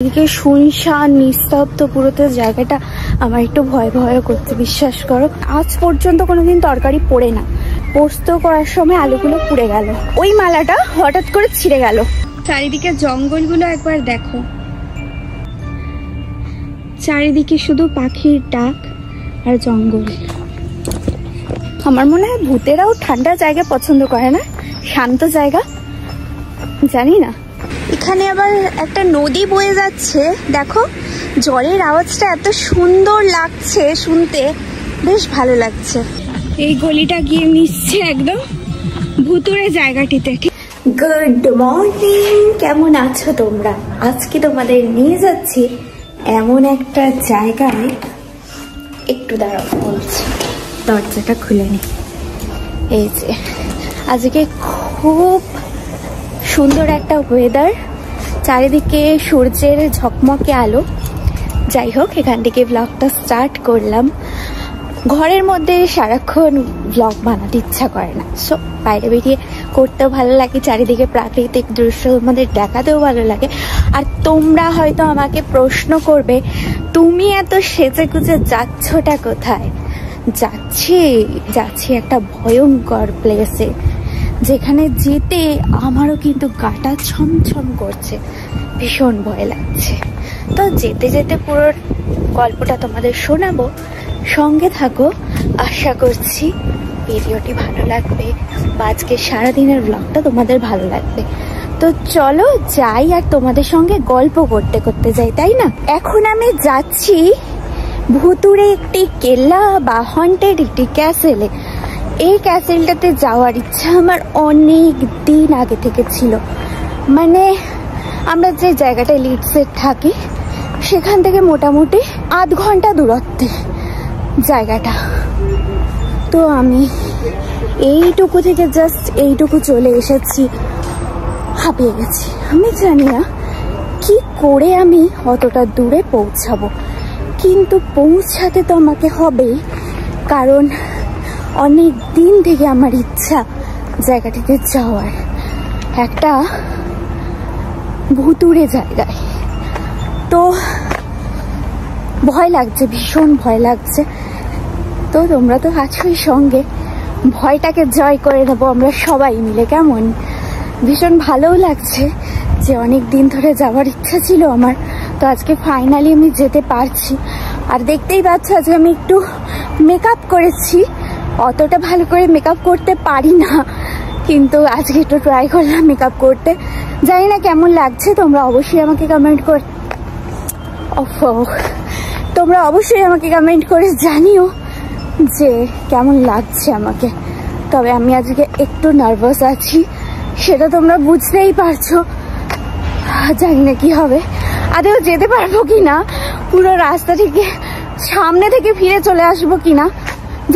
এদিকে শুনশান নিস্তব্ধ পুরোতে জায়গাটা আমার একটু ভয় ভয় করতে, বিশ্বাস করো। আজ পর্যন্ত কোনোদিন তরকারি পোড়ে না, পোস্ত করার সময় আলুগুলো পুড়ে গেল, ওই মালাটা হঠাৎ করে ছিঁড়ে গেল। চারিদিকে জঙ্গলগুলো একবার দেখো, চারিদিকে শুধু পাখির ডাক আর জঙ্গল। আমার মনে হয় ভূতেরাও ঠান্ডা জায়গা পছন্দ করে না, শান্ত জায়গা, জানি না। এখানে আবার একটা নদী বয়ে যাচ্ছে, দেখো জলের আওয়াজটা এত সুন্দর লাগছে শুনতে, বেশ ভালো লাগছে। এই গলিটা গিয়ে মিশছে একদম ভুতুরে জায়গাটিতে। গুড মর্নিং, কেমন আছো তোমরা? আজকে তোমাদের নিয়ে যাচ্ছি এমন একটা জায়গায়, একটু দাঁড়াও বলছি, দরজাটা খুলে নি। এই যে আজকে খুব সুন্দর একটা ওয়েদার, চারিদিকে সূর্যের ঝকমকে আলো। যাই হোক, এখান থেকে ব্লগটা স্টার্ট করলাম। ঘরের মধ্যে সারাক্ষণ ব্লগ বানাতে ইচ্ছা করে না, সো বাইরে বেরিয়ে করতেও ভালো লাগে, চারিদিকে প্রাকৃতিক দৃশ্য তোমাদের দেখাতেও ভালো লাগে। আর তোমরা হয়তো আমাকে প্রশ্ন করবে, তুমি এত সেজে গুজে যাচ্ছটা কোথায়? যাচ্ছি একটা ভয়ঙ্কর প্লেসে, যেখানে যেতে আমারও কিন্তু গাটা ছমছম করছে, ভীষণ ভয় লাগছে। তো যেতে যেতে পুরো গল্পটা তোমাদের শোনাবো, সঙ্গে থাকো। আশা করছি ভিডিওটি ভালো লাগবে বা আজকে সারাদিনের ব্লগটা তোমাদের ভালো লাগবে। তো চলো যাই আর তোমাদের সঙ্গে গল্প করতে করতে যাই, তাই না? এখন আমি যাচ্ছি ভুতুরে একটি কেল্লা বা হন্টেড একটি ক্যাসেলে। এই ক্যাসেলটাতে যাওয়ার ইচ্ছা আমার অনেক দিন আগে থেকে ছিল। মানে আমরা যে জায়গাটায় লিডসে থাকি সেখান থেকে মোটামুটি আধ ঘন্টা দূরত্বে জায়গাটা। তো আমি এইটুকু থেকে জাস্ট এইটুকু চলে এসেছি, হাঁপিয়ে গেছি। আমি জানি না কি করে আমি অতটা দূরে পৌঁছাবো, কিন্তু পৌঁছাতে তো আমাকে হবেই, কারণ অনেক দিন থেকে আমার ইচ্ছা জায়গাটিতে যাওয়ার, একটা ভুতুরে জায়গায়। তো ভয় লাগছে, ভীষণ ভয় লাগছে। তো তোমরা তো আছোই সঙ্গে, ভয়টাকে জয় করে নেবো আমরা সবাই মিলে, কেমন? ভীষণ ভালোও লাগছে যে অনেক দিন ধরে যাওয়ার ইচ্ছা ছিল আমার, তো আজকে ফাইনালি আমি যেতে পারছি। আর দেখতেই পাচ্ছ আজকে আমি একটু মেকআপ করেছি, অতটা ভালো করে মেকআপ করতে পারি না, কিন্তু আজকে একটু ট্রাই করলাম মেকআপ করতে। জানি না কেমন লাগছে, তোমরা অবশ্যই আমাকে কমেন্ট করে জানিও যে কেমন লাগছে আমাকে। তবে আমি আজকে একটু নার্ভাস আছি, সেটা তোমরা বুঝতেই পারছো। জানি না কি হবে, আদেও যেতে পারবো কিনা, পুরো রাস্তা থেকে সামনে থেকে ফিরে চলে আসবো কিনা,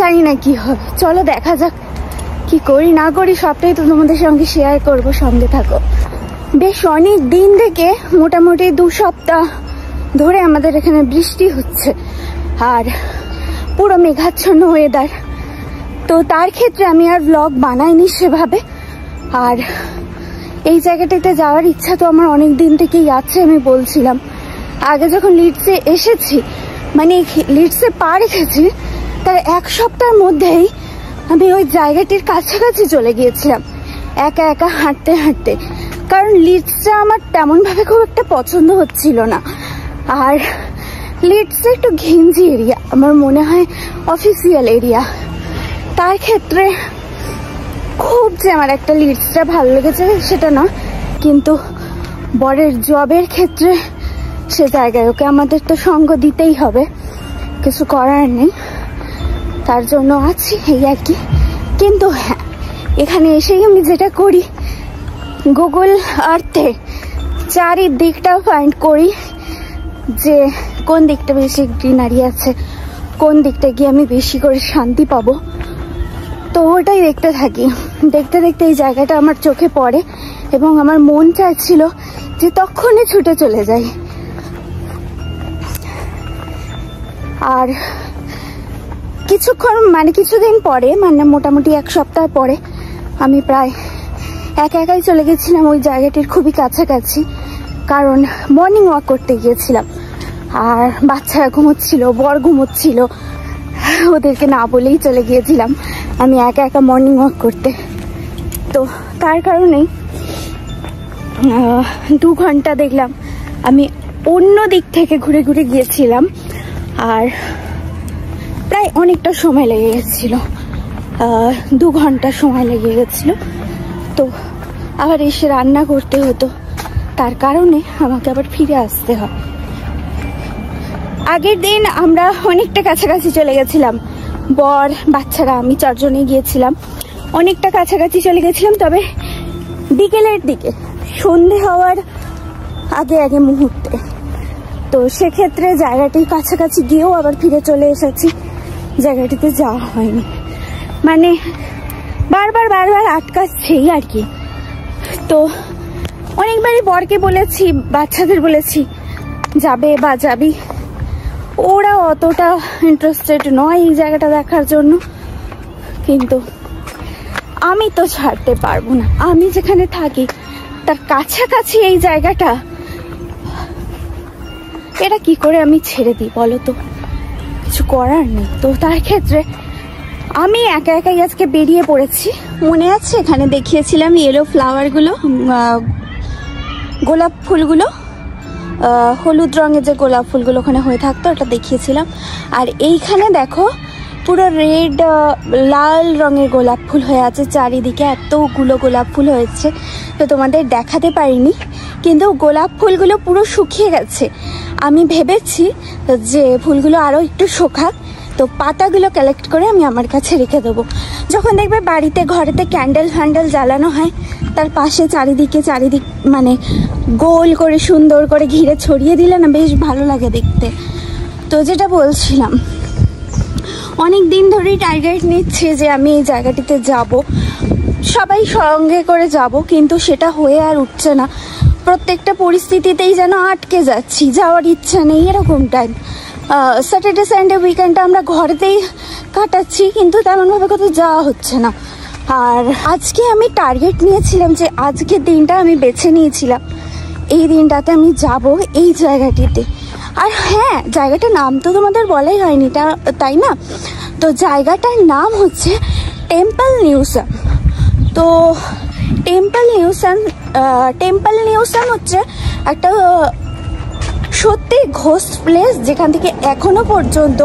জানি না কি হবে। চলো দেখা যাক, কি করি না করি সবটাই তো তোমাদের সঙ্গে শেয়ার করবো, সঙ্গে থাকো। বেশ অনেক দিন থেকে, মোটামুটি 2 সপ্তাহ ধরে আমাদের এখানে বৃষ্টি হচ্ছে আর পুরো মেঘাচ্ছন্ন ওয়েদার। তো তার ক্ষেত্রে আমি আর ব্লগ বানাইনি সেভাবে। আর এই জায়গাটাতে যাওয়ার ইচ্ছা তো আমার অনেক দিন থেকেই আছে। আমি বলছিলাম আগে যখন লিডসে এসেছি, মানে লিডসে পা রেখেছি, তার 1 সপ্তাহের মধ্যেই আমি ওই জায়গাটির কাছাকাছি চলে গিয়েছিলাম একা একা হাঁটতে হাঁটতে, কারণ লিডসটা আমার তেমনভাবে খুব একটা পছন্দ হচ্ছিল না। আর লিডসটা একটু ঘিঞ্জি এরিয়া, আমার মনে হয় অফিসিয়াল এরিয়া। তার ক্ষেত্রে খুব যে আমার একটা লিডসটা ভালো লেগেছে সেটা না, কিন্তু বরের জবের ক্ষেত্রে সে জায়গায় ওকে আমাদের তো সঙ্গ দিতেই হবে, কিছু করার নেই, তার জন্য আছি এই আর কি। কিন্তু হ্যাঁ, এখানে এসেই আমি যেটা করি, গুগল আর্থে চারিদিকটা ফাইন্ড করি যে কোন দিকটা বেশি গ্রিনারি আছে, কোন দিকটা গিয়ে আমি বেশি করে শান্তি পাবো। তো ওটাই দেখতে থাকি, দেখতে দেখতে এই জায়গাটা আমার চোখে পড়ে এবং আমার মন চাইছিল যে তখনই ছুটে চলে যাই। আর কিছুদিন পরে, মানে মোটামুটি 1 সপ্তাহ পরে, আমি প্রায় একা একাই চলে গেছিলাম ওই জায়গাটির খুবই কাছাকাছি। কারণ মর্নিং ওয়াক করতে গিয়েছিলাম, আর বাচ্চারা ঘুমোচ্ছিল, বর ঘুমোচ্ছিল, ওদেরকে না বলেই চলে গিয়েছিলাম আমি একা একা মর্নিং ওয়াক করতে। তো তার কারণেই 2 ঘন্টা দেখলাম আমি অন্য দিক থেকে ঘুরে ঘুরে গিয়েছিলাম, আর প্রায় অনেকটা সময় লেগে গেছিলো, 2 ঘন্টা সময় লেগে গেছিলো। তো আবার এসে রান্না করতে হতো, তার কারণে আমাকে আবার ফিরে আসতে হয়। আগের দিন আমরা অনেকটা কাছাকাছি চলে গেছিলাম, বর, বাচ্চারা, আমি 4 জনে গিয়েছিলাম, অনেকটা কাছাকাছি চলে গেছিলাম। তবে বিকেলের দিকে, সন্ধে হওয়ার আগে আগে মুহূর্তে। তো সেক্ষেত্রে জায়গাটির কাছাকাছি গিয়েও আবার ফিরে চলে এসেছি, জায়গাটিতে যাওয়া হয়নি, মানে বারবার আটকাচ্ছেই আর কি। তো অনেকবারই বরকে বলেছি, বাচ্চাদের বলেছি যাবে বা যাবি, ওরা অতটা ইন্টারেস্টেড নয় এই জায়গাটা দেখার জন্য। কিন্তু আমি তো ছাড়তে পারবো না, আমি যেখানে থাকি তার কাছাকাছি এই জায়গাটা, এটা কি করে আমি ছেড়ে দিই বলো তো, কিছু করার নেই। তো তার ক্ষেত্রে আমি একা একাই আজকে বেরিয়ে পড়েছি। মনে আছে এখানে দেখিয়েছিলাম ইয়েলো ফ্লাওয়ারগুলো, গোলাপ ফুলগুলো, হলুদ রঙের যে গোলাপ ফুলগুলো ওখানে হয়ে থাকতো, ওটা দেখিয়েছিলাম। আর এইখানে দেখো পুরো রেড লাল রঙের গোলাপ ফুল হয়ে আছে চারিদিকে, এতগুলো গোলাপ ফুল হয়েছে। তো তোমাদের দেখাতে পারিনি, কিন্তু গোলাপ ফুলগুলো পুরো শুকিয়ে গেছে। আমি ভেবেছি যে ফুলগুলো আরও একটু শোকাক, তো পাতাগুলো কালেক্ট করে আমি আমার কাছে রেখে দেবো। যখন দেখবে বাড়িতে ঘরেতে ক্যান্ডেল ফ্যান্ডেল জ্বালানো হয়, তার পাশে চারিদিক মানে গোল করে সুন্দর করে ঘিরে ছড়িয়ে দিলে না বেশ ভালো লাগে দেখতে। তো যেটা বলছিলাম, অনেক দিন ধরেই টার্গেট নিচ্ছে যে আমি এই জায়গাটিতে যাব, সবাই সঙ্গে করে যাব, কিন্তু সেটা হয়ে আর উঠছে না। প্রত্যেকটা পরিস্থিতিতেই যেন আটকে যাচ্ছি, যাওয়ার ইচ্ছা নেই, এরকম টাইপ। স্যাটারডে সানডে উইকেন্ডটা আমরা ঘরেতেই কাটাচ্ছি, কিন্তু তেমনভাবে কোথাও যাওয়া হচ্ছে না। আর আজকে আমি টার্গেট নিয়েছিলাম যে আজকের দিনটা আমি বেছে নিয়েছিলাম, এই দিনটাতে আমি যাব এই জায়গাটিতে। আর হ্যাঁ, জায়গাটার নাম তো তোমাদের বলাই হয়নি, তাই না? তো জায়গাটার নাম হচ্ছে টেম্পল নিউসাম। তো টেম্পল নিউসাম হচ্ছে একটা সত্যি ঘোস্ট প্লেস, যেখান থেকে এখনো পর্যন্ত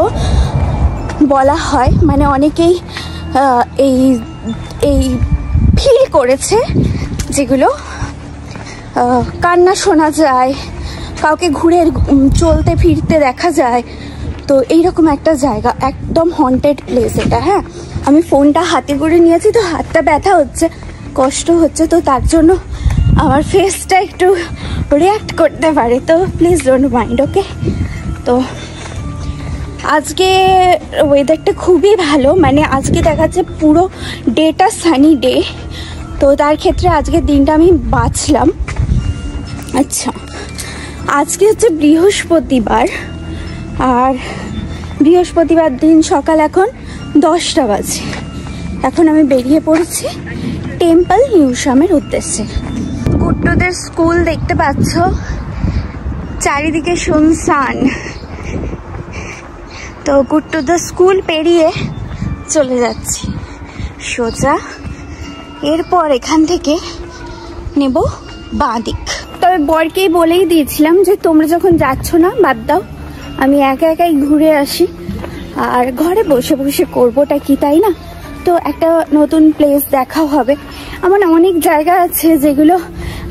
বলা হয়, মানে অনেকেই এই ফিল করেছে, যেগুলো কান্না শোনা যায়, কাউকে ঘুরে চলতে ফিরতে দেখা যায়। তো এইরকম একটা জায়গা, একদম হন্টেড প্লেস এটা। হ্যাঁ, আমি ফোনটা হাতে করে নিয়েছি, তো হাতটা ব্যথা হচ্ছে, কষ্ট হচ্ছে, তো তার জন্য আমার ফেসটা একটু রিয়াক্ট করতে পারে, তো প্লিজ ডোন্ট মাইন্ড, ওকে? তো আজকে ওয়েদারটা খুবই ভালো, মানে আজকে দেখাচ্ছে পুরো ডেটা সানি ডে। তো তার ক্ষেত্রে আজকের দিনটা আমি বাঁচলাম। আচ্ছা, আজকে হচ্ছে বৃহস্পতিবার, আর বৃহস্পতিবার দিন সকাল এখন 10টা বাজে। এখন আমি বেরিয়ে পড়েছি টেম্পল নিউসামের উদ্দেশ্যে। গুড্ডুদের স্কুল দেখতে পাচ্ছ, চারিদিকে শুনশান। তো গুড্ডুদের স্কুল পেরিয়ে চলে যাচ্ছি সোজা। এরপর এখান থেকে নেব বাঁ দিক। তবে বরকেই বলেই দিয়েছিলাম যে তোমরা যখন যাচ্ছ না, বাদ দাও, আমি একা একাই ঘুরে আসি, আর ঘরে বসে বসে করবোটা কি, তাই না? তো একটা নতুন প্লেস দেখাও হবে। এমন অনেক জায়গা আছে যেগুলো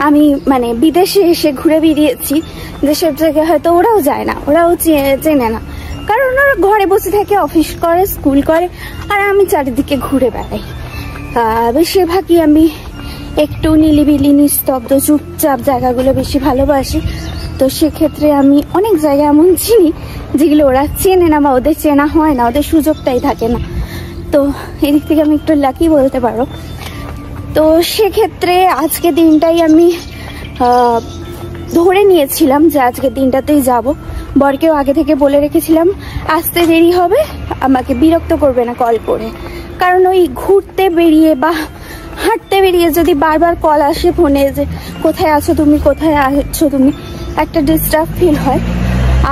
আমি মানে বিদেশে এসে ঘুরে বেরিয়েছি, যেসব জায়গায় হয়তো ওরাও যায় না, ওরাও চেনে না, কারণ ওরা ঘরে বসে থাকে, অফিস করে, স্কুল করে, আর আমি চারিদিকে ঘুরে বেড়াই। বেশিরভাগই আমি একটু নিলিবিলি, নিস্তব্ধ, চুপচাপ জায়গাগুলো বেশি ভালোবাসি। তো সেক্ষেত্রে আমি অনেক জায়গা এমন চিনি যেগুলো ওরা চেনে না, বা ওদের চেনা হয় না, ওদের সুযোগটাই থাকে না। তো এদিক থেকে আমি একটু লাকি বলতে পারো। তো সেক্ষেত্রে আজকে দিনটাই আমি ধরে নিয়েছিলাম যে আজকের দিনটাতেই যাব। বরকেও আগে থেকে বলে রেখেছিলাম আসতে দেরি হবে, আমাকে বিরক্ত করবে না কল করে, কারণ ওই ঘুরতে বেরিয়ে বা হাঁটতে বেরিয়ে যদি বারবার কল আসে ফোনে যে কোথায় আছো তুমি, কোথায় আছো তুমি, একটা ডিস্টার্ব ফিল হয়।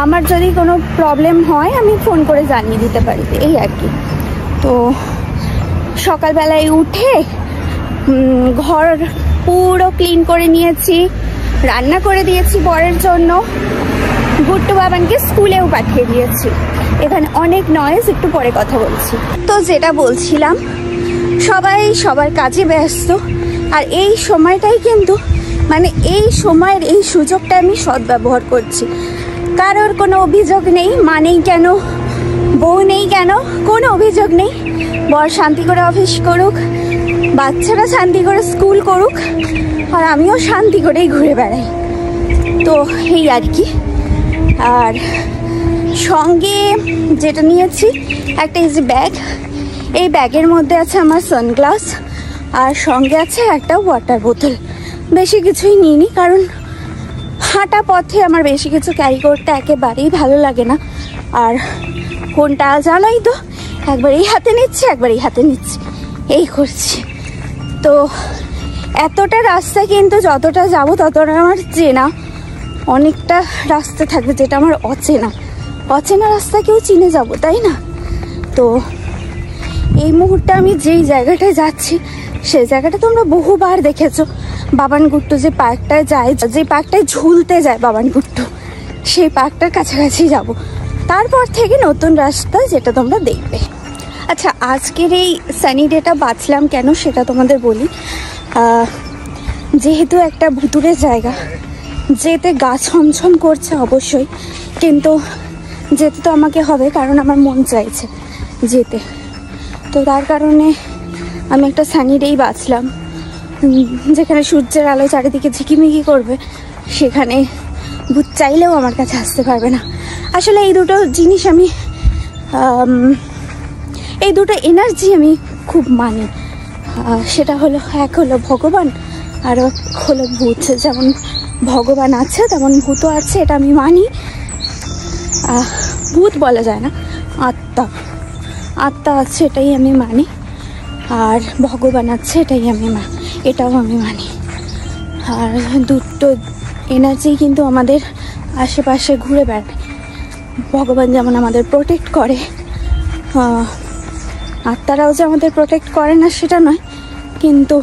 আমার যদি কোনো প্রবলেম হয় আমি ফোন করে জানিয়ে দিতে পারি, এই আর কি। তো সকালবেলায় উঠে ঘর পুরো ক্লিন করে নিয়েছি, রান্না করে দিয়েছি বরের জন্য, গুট্টু বাবানকে স্কুলেও পাঠিয়ে দিয়েছি। এখানে অনেক নয়েজ, একটু পরে কথা বলছি। তো যেটা বলছিলাম, সবাই সবার কাজে ব্যস্ত, আর এই সময়টাই কিন্তু মানে এই সময়ের এই সুযোগটা আমি সদ্ব্যবহার করছি। কারোর কোনো অভিযোগ নেই, মা নেই কেন, বউ নেই কেন, কোনো অভিযোগ নেই। বর শান্তি করে অফিস করুক, বাচ্চারা শান্তি করে স্কুল করুক, আর আমিও শান্তি করেই ঘুরে বেড়াই। তো এই আর কি। আর সঙ্গে যেটা নিয়েছি একটা এই যে ব্যাগ, এই ব্যাগের মধ্যে আছে আমার সানগ্লাস, আর সঙ্গে আছে একটা ওয়াটার বোতল। বেশি কিছুই নিইনি, কারণ হাঁটা পথে আমার বেশি কিছু ক্যারি করতে একেবারেই ভালো লাগে না। আর কোনটা জানোই তো, একবার এই হাতে নিচ্ছি, একবার এই হাতে নিচ্ছি, এই করছি। তো এতটা রাস্তা কিন্তু যতটা যাব ততটা আমার চেনা, অনেকটা রাস্তা থাকবে যেটা আমার অচেনা। অচেনা রাস্তা কেউ চিনে যাব, তাই না? তো এই মুহূর্তে আমি যেই জায়গাটায় যাচ্ছি সেই জায়গাটা তোমরা বহুবার দেখেছো। বাবান গুট্টু যে পার্কটায় যায়, যে পার্কটায় ঝুলতে যায় বাবান গুট্টু, সেই পার্কটার কাছাকাছি যাব। তারপর থেকে নতুন রাস্তা, যেটা তোমরা দেখবে। আচ্ছা, আজকের এই সানি ডেটা বাঁচলাম কেন সেটা তোমাদের বলি। যেহেতু একটা ভুতুরে জায়গা, যেতে গা ছমছম করছে অবশ্যই, কিন্তু যেতে তো আমাকে হবে, কারণ আমার মন চাইছে যেতে। তো তার কারণে আমি একটা সানি ডেই বাঁচলাম, যেখানে সূর্যের আলো চারিদিকে ঝিকিমিকি করবে, সেখানে ভূত চাইলেও আমার কাছে আসতে পারবে না। আসলে এই দুটো জিনিস আমি, এই দুটো এনার্জি আমি খুব মানি। সেটা হলো, এক হলো ভগবান, আর হলো ভূত। যেমন ভগবান আছে তেমন ভূতও আছে, এটা আমি মানি। ভূত বলা যায় না, আত্মা, আত্মা আছে এটাই আমি মানি। আর ভগবান আছে এটাও আমি মানি। আর দুটো এনার্জি কিন্তু আমাদের আশেপাশে ঘুরে বেড়ায়। ভগবান যেমন আমাদের প্রোটেক্ট করে, আত্মারাও যে আমাদের প্রোটেক্ট করে না সেটা নয়, কিন্তু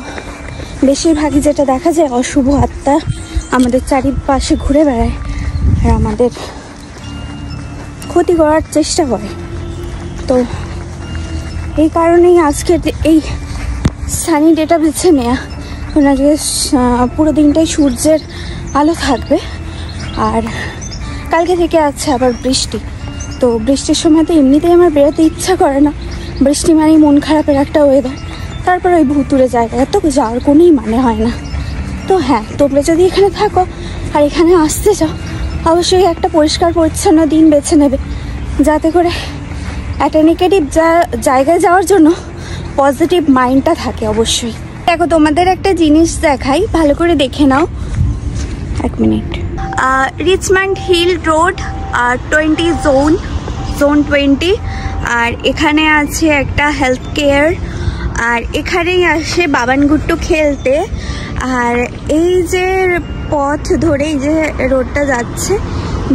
বেশিরভাগই যেটা দেখা যায় অশুভ আত্মা আমাদের চারিপাশে ঘুরে বেড়ায় আর আমাদের ক্ষতি করার চেষ্টা করে। তো এই কারণেই আজকে এই সানি ডেটা বেছে নেওয়া, আজকে পুরো দিনটাই সূর্যের আলো থাকবে। আর কালকে থেকে আছে আবার বৃষ্টি। তো বৃষ্টির সময় তো এমনিতেই আমার বেরোতে ইচ্ছা করে না, বৃষ্টি মানেই মন খারাপের একটা ওয়েদার। তারপর ওই ভুতুরে জায়গায় তো যাওয়ার কোনোই মানে হয় না। তো হ্যাঁ, তোমরা যদি এখানে থাকো আর এখানে আসতে চাও, অবশ্যই একটা পরিষ্কার পরিচ্ছন্ন দিন বেছে নেবে, যাতে করে একটা নেগেটিভ জায়গায় যাওয়ার জন্য পজিটিভ মাইন্ডটা থাকে অবশ্যই। দেখো, তোমাদের একটা জিনিস দেখাই, ভালো করে দেখে নাও, এক মিনিট। Richmond Hill Road 20 zone 20। আর এখানে আছে একটা হেলথ কেয়ার, আর এখানেই আসে বাবান গুট্টু খেলতে। আর এই যে পথ ধরে এই যে রোডটা যাচ্ছে,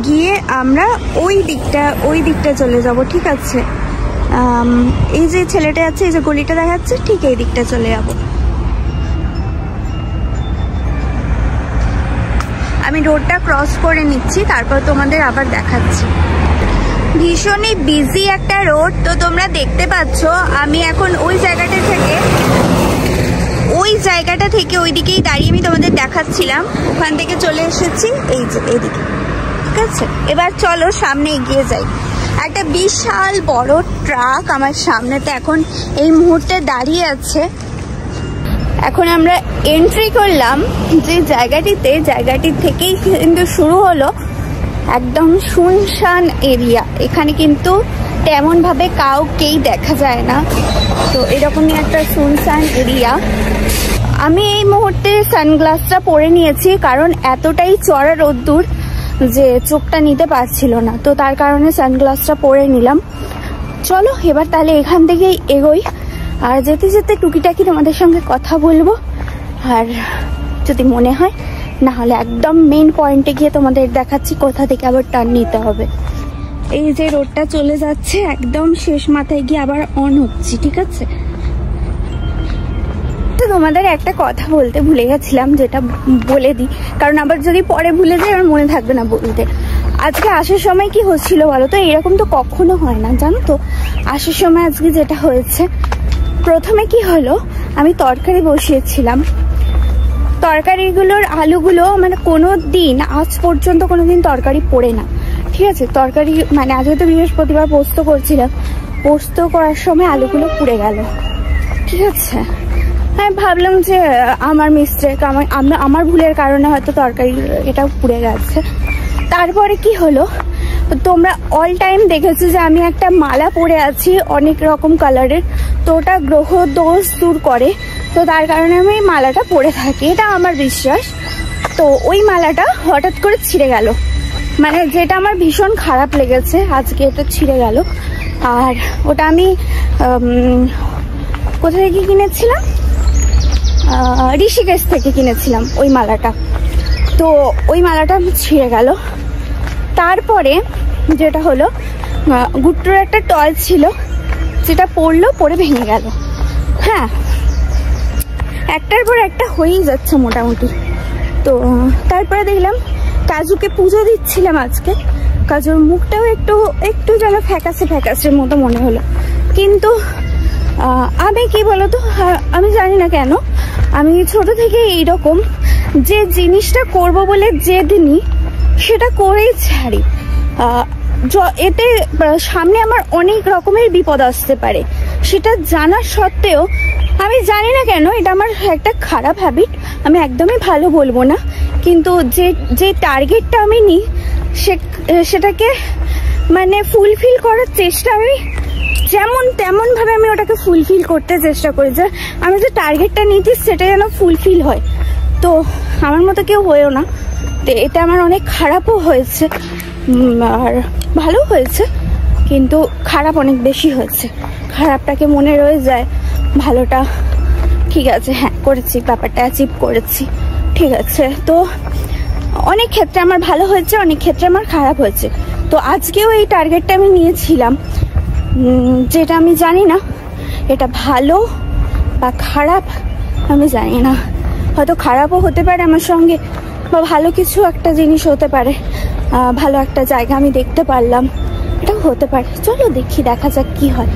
গিয়ে আমরা ওই দিকটা চলে যাব, ঠিক আছে? এই যে ছেলেটা আছে, এই যে গলিটা দেখাচ্ছে, ঠিক এই দিকটা চলে যাব। আমি রোডটা ক্রস করে নিচ্ছি, তারপর তোমাদের আবার দেখাচ্ছি। ভীষণই বিজি একটা রোড। তো তোমরা দেখতে পাচ্ছ আমি এখন ওই জায়গাটা থেকে ওইদিকেই দাঁড়িয়ে আমি তোমাদের দেখাচ্ছিলাম। ওখান থেকে চলে এসেছি এই যে এইদিকে, ঠিক আছে? এবার চলো সামনে এগিয়ে যাই। একটা বিশাল বড় ট্রাক আমার সামনেতে এখন এই মুহূর্তে দাঁড়িয়ে আছে। এখন আমরা এন্ট্রি করলাম যে জায়গাটি থেকেই কিন্তু শুরু হলো একদম শুনশান এরিয়া। এখানে কিন্তু তেমন ভাবে কাউকেই দেখা যায় না, তো এরকমই একটা শুনশান এরিয়া। আমি এই মুহূর্তে সানগ্লাসটা পরে নিয়েছি, কারণ এতটাই চড়া রোদ্দুর যে চোখটা নিতে পারছিল না, তো তার কারণে সানগ্লাসটা পরে নিলাম। চলো এবার তাহলে এখান থেকেই এগোই। আর যেতে যেতে টুকিটাকি তোমাদের সঙ্গে কথা বলবো, আর যদি মনে হয় না হলে একদম মেইন পয়েন্টে গিয়ে তোমাদের দেখাচ্ছি কোথা থেকে আবার টার্ন নিতে হবে। এই যে রোডটা চলে যাচ্ছে একদম শেষ মাথায় গিয়ে আবার অন হচ্ছি, ঠিক আছে? তো তোমাদের একটা কথা বলতে ভুলে গেছিলাম, যেটা বলে দিই, কারণ আবার যদি পরে ভুলে যাই আমার মনে থাকবে না বলতে। আজকে আসার সময় কি হচ্ছিল বলো তো? এরকম তো কখনো হয় না, জানো তো। আসার সময় আজকে যেটা হয়েছে, প্রথমে কি হলো, আমি তরকারি বসিয়েছিলাম, তরকারিগুলোর আলুগুলো মানে কোনো দিন আজ পর্যন্ত কোনো দিন তরকারি পড়ে না, ঠিক আছে? তরকারি মানে আজকে তো বৃহস্পতিবার পোস্ত করছিলাম, পোস্ত করার সময় আলুগুলো পুড়ে গেল, ঠিক আছে? আমি ভাবলাম যে আমার মিস্টেক, আমার ভুলের কারণে হয়তো তরকারি এটাও পুড়ে গেছে। তারপরে কি হলো, তোমরা অল টাইম দেখেছো যে আমি একটা মালা পরে আছি অনেক রকম কালারের, তো ওটা গ্রহ দোষ দূর করে, তো তার কারণে আমি মালাটা পরে থাকি, এটা আমার বিশ্বাস। তো ওই মালাটা হঠাৎ করে ছিঁড়ে গেল, মানে যেটা আমার ভীষণ খারাপ লেগেছে, আজকে এটা ছিঁড়ে গেল। আর ওটা আমি কোথা থেকে কিনেছিলাম, ঋষিকেশ থেকে কিনেছিলাম ওই মালাটা। তো ওই মালাটা ছিঁড়ে গেল। তারপরে যেটা হলো, গুট্টুর একটা টয় ছিল, যেটা পড়লো, পড়ে ভেঙে গেল। হ্যাঁ, একটার পর একটা হয়েই যাচ্ছে মোটামুটি। তো তারপরে দেখলাম কাজুকে পুজো দিচ্ছিলাম আজকে, কাজুর মুখটাও একটু একটু যেন ফ্যাকাসে ফ্যাকাসের মতো মনে হলো। কিন্তু আমি কি বলতো, আমি জানি না কেন, আমি ছোট থেকে এইরকম, যে জিনিসটা করব বলে জেদ নিই সেটা করেই ছাড়ি। এতে সামনে আমার অনেক রকমের বিপদ আসতে পারে, সেটা জানা সত্ত্বেও আমি জানি না কেন, এটা আমার একটা খারাপ হ্যাবিট, আমি একদমই ভালো বলবো না, কিন্তু যে টার্গেটটা আমি নিই সেটাকে মানে ফুলফিল করার চেষ্টা, আমি যেমন তেমন ভাবে আমি ওটাকে ফুলফিল করতে চেষ্টা করি, যে আমি যে টার্গেটটা নিচ্ছি সেটা যেন ফুলফিল হয়। তো আমার মতো কেউ হয়েও না, তো এটা আমার অনেক খারাপও হয়েছে আর ভালো হয়েছে, কিন্তু খারাপ অনেক বেশি হয়েছে। খারাপটাকে মনে রয়ে যায়, ভালোটা ঠিক আছে, হ্যাঁ করেছি, ব্যাপারটা অ্যাচিভ করেছি, ঠিক আছে। তো অনেক ক্ষেত্রে আমার ভালো হয়েছে, অনেক ক্ষেত্রে আমার খারাপ হয়েছে। তো আজকেও এই টার্গেটটা আমি নিয়েছিলাম, যেটা আমি জানি না এটা ভালো বা খারাপ, আমি জানি না, হয়তো খারাপও হতে পারে আমার সঙ্গে, বা ভালো কিছু একটা জিনিস হতে পারে, ভালো একটা জায়গা আমি দেখতে পারলাম, এটাও হতে পারে। চলো দেখি, দেখা যাক কি হয়।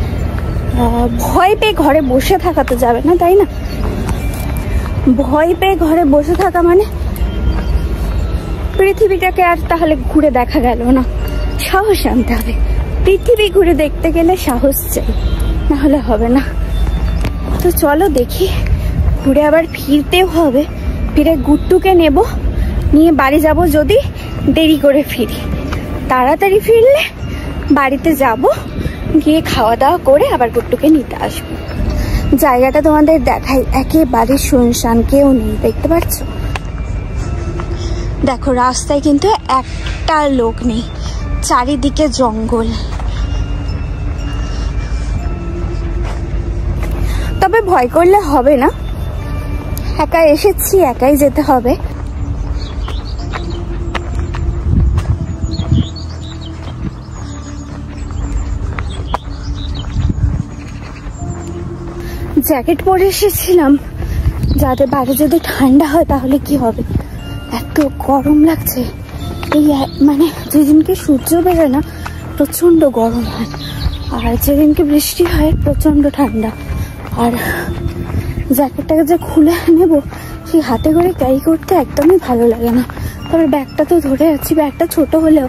ভয় পেয়ে ঘরে বসে থাকা তো যাবে না, তাই না? ভয় পেয়ে ঘরে বসে থাকা মানে পৃথিবীটাকে আর তাহলে ঘুরে দেখা গেল না, সাহস আনতে হবে। পৃথিবী ঘুরে দেখতে গেলে সাহস চাই, না হলে হবে না। তো চলো দেখি, ঘুরে আবার ফিরতেও হবে, ফিরে গুট্টুকে নেব, নিয়ে বাড়ি যাব। যদি দেরি করে ফিরি, তাড়াতাড়ি ফিরলে বাড়িতে যাব, গিয়ে খাওয়া দাওয়া করে আবার গুট্টুকে নিতে আসবো। জায়গাটা তোমাদের দেখাই, একেবারে শুনশান, কেউ নেই, দেখতে পাচ্ছ? দেখো রাস্তায় কিন্তু একটা লোক নেই, চারিদিকে জঙ্গল। তবে ভয় করলে হবে না, একা এসেছি, একাই যেতে হবে। জ্যাকেট পরে এসেছিলাম যাতে বাইরে যদি ঠান্ডা হয় তাহলে কি হবে, এত গরম লাগছে। এই মানে যেদিনকে সূর্য বেরোয় না প্রচন্ড গরম হয়, আর যেদিনকে বৃষ্টি হয় প্রচন্ড ঠান্ডা। আর জ্যাকেটটাকে যে খুলে নেব, সেই হাতে করে ক্যারি করতে একদমই ভালো লাগে না। তবে ব্যাগটা তো ধরে আছি, ব্যাগটা ছোট হলেও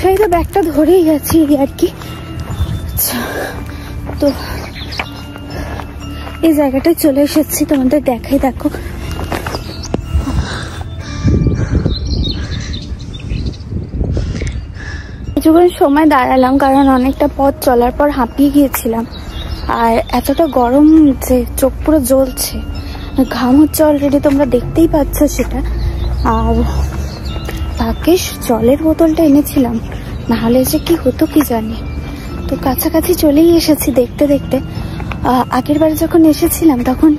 সেই তো ব্যাগটা ধরেই গেছি আর কি। আচ্ছা, তো এই জায়গাটায় চলে এসেছি, তোমাদের দেখাই। দেখো কিছুক্ষণ সময় দাঁড়ালাম, কারণ অনেকটা পথ চলার পর হাঁপিয়ে গিয়েছিলাম, আর এতটা গরম যে চোখ পুরো জ্বলছে, ঘাম হচ্ছে অলরেডি, তোমরা দেখতেই পাচ্ছ সেটা। আর ভাগ্যিস জলের বোতলটা এনেছিলাম, নাহলে যে কি হতো কি জানি। তো কাছাকাছি চলেই এসেছি দেখতে দেখতে, আগের বার যখন এসেছিলাম তখন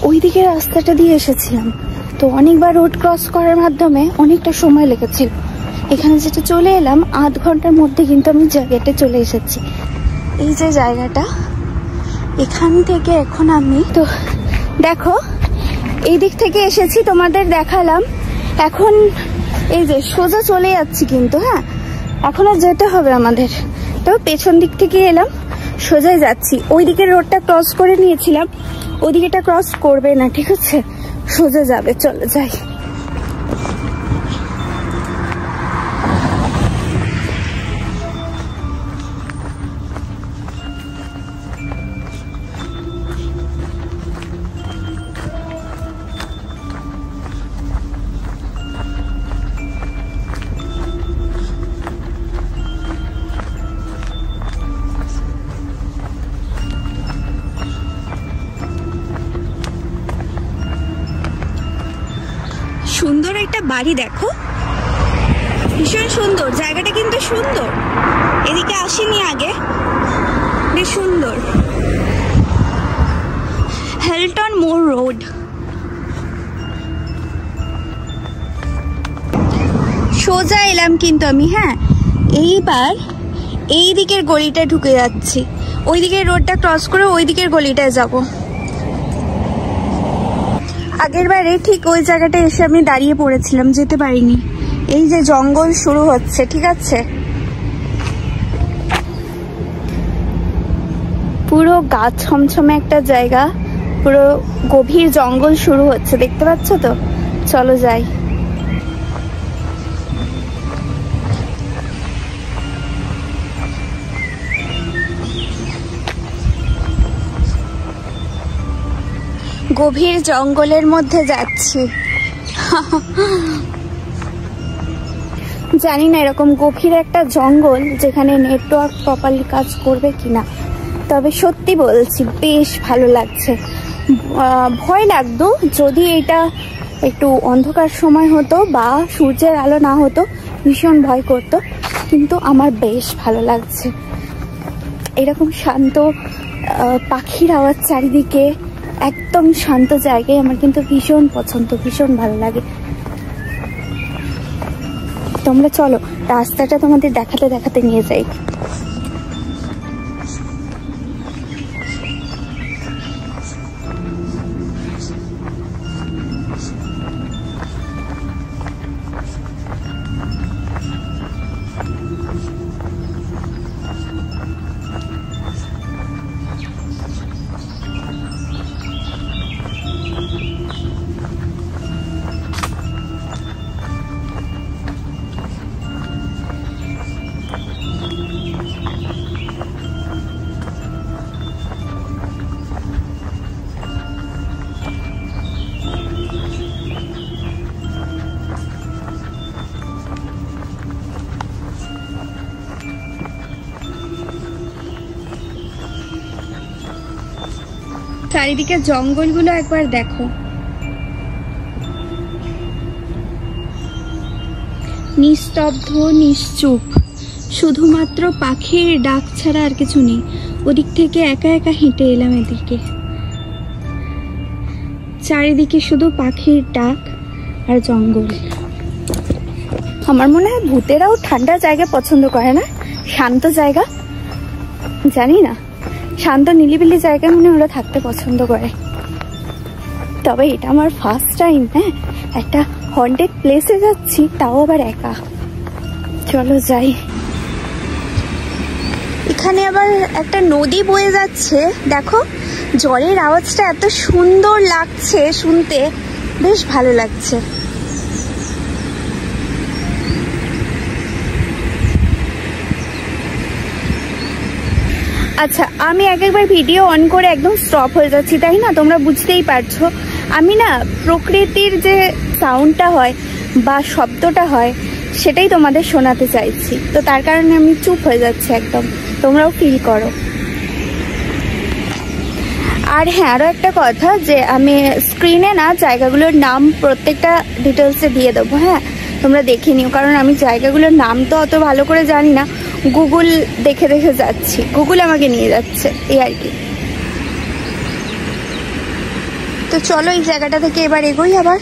ওই দিকের রাস্তাটা দিয়ে এসেছিলাম, তো অনেকবার রোড ক্রস করার মাধ্যমে অনেকটা সময় লেগেছিল। এখানে যেটা চলে এলাম আধ ঘন্টার মধ্যে কিন্তু আমি জায়গাটা চলে এসেছি। এই যে জায়গাটা, এখান থেকে এখন আমি তো দেখো এই দিক থেকে এসেছি, তোমাদের দেখালাম। এখন এই যে সোজা চলে যাচ্ছি কিন্তু, হ্যাঁ এখন আর যেতে হবে আমাদের, তো পেছন দিক থেকে এলাম, সোজাই যাচ্ছি। ওই দিকের রোডটা ক্রস করে নিয়েছিলাম, ওদিকেটা ক্রস করবে না, ঠিক আছে, সোজা যাবে। চলে যাই। সুন্দর একটা বাড়ি দেখো, ভীষণ সুন্দর জায়গাটা, কিন্তু সুন্দর। এদিকে আসিনি আগে, বেশ সুন্দর। হেলটন মোর রোড। সোজা এলাম কিন্তু আমি, হ্যাঁ এইবার এই দিকের গলিটা ঢুকে যাচ্ছি, ওই দিকের রোডটা ক্রস করে ওই দিকের গলিটায় যাব। আগের বারে ঠিক ওই জায়গাটা এসে আমি দাঁড়িয়ে পড়েছিলাম, যেতে পারিনি। এই যে জঙ্গল শুরু হচ্ছে, ঠিক আছে, পুরো গাছ ছমছমে একটা জায়গা, পুরো গভীর জঙ্গল শুরু হচ্ছে, দেখতে পাচ্ছ তো। চলো যাই। গভীর জঙ্গলের মধ্যে যাচ্ছি। জানি না এরকম গভীর একটা জঙ্গল যেখানে নেটওয়ার্ক প্রপারলি কাজ করবে কিনা, তবে সত্যি বলছি বেশ ভালো লাগছে। ভয় লাগতো যদি এটা একটু অন্ধকার সময় হতো বা সূর্যের আলো না হতো, ভীষণ ভয় করতো, কিন্তু আমার বেশ ভালো লাগছে। এরকম শান্ত পাখির আওয়াজ চারিদিকে, একদম শান্ত জায়গায় আমার কিন্তু ভীষণ পছন্দ, ভীষণ ভালো লাগে। তোমরা চলো রাস্তাটা তোমাদের দেখাতে দেখাতে নিয়ে যাই। চারিদিকে জঙ্গলগুলো একবার দেখো, নিস্তব্ধ নিশ্চুপ, শুধুমাত্র পাখির ডাক ছাড়া আর কিছু নেই। ওদিক থেকে একা একা হেঁটে এলাম এদিকে, চারিদিকে শুধু পাখির ডাক আর জঙ্গল। আমার মনে হয় ভূতেরাও ঠান্ডা জায়গা পছন্দ করে না, শান্ত জায়গা, জানি না, শান্ত নিলিবিলি জায়গায় মনে ওরা থাকতে পছন্দ করে। তবে এটা আমার ফার্স্ট টাইম, হ্যাঁ একটা হন্টেড প্লেসে যাচ্ছি, তাও আবার একা। চলো যাই। এখানে আবার একটা নদী বয়ে যাচ্ছে, দেখো জলের আওয়াজটা এত সুন্দর লাগছে শুনতে, বেশ ভালো লাগছে। আচ্ছা, আমি একবার ভিডিও অন করে একদম স্টপ হয়ে যাচ্ছি, তাই না? তোমরা বুঝতেই পারছো আমি না প্রকৃতির যে সাউন্ডটা হয় বা শব্দটা হয় সেটাই তোমাদের শোনাতে চাইছি, তো তার কারণে আমি চুপ হয়ে যাচ্ছি একদম, তোমরাও ফিল করো। আর হ্যাঁ, আরও একটা কথা, যে আমি স্ক্রিনে না জায়গাগুলোর নাম প্রত্যেকটা ডিটেলসে দিয়ে দেবো, হ্যাঁ তোমরা দেখে নিও, কারণ আমি জায়গাগুলোর নাম তো অত ভালো করে জানি না, গুগল দেখে দেখে যাচ্ছি, গুগল আমাকে নিয়ে যাচ্ছে, এই আর কি। তো চলো এই জায়গাটা থেকে এবার এগোই আবার।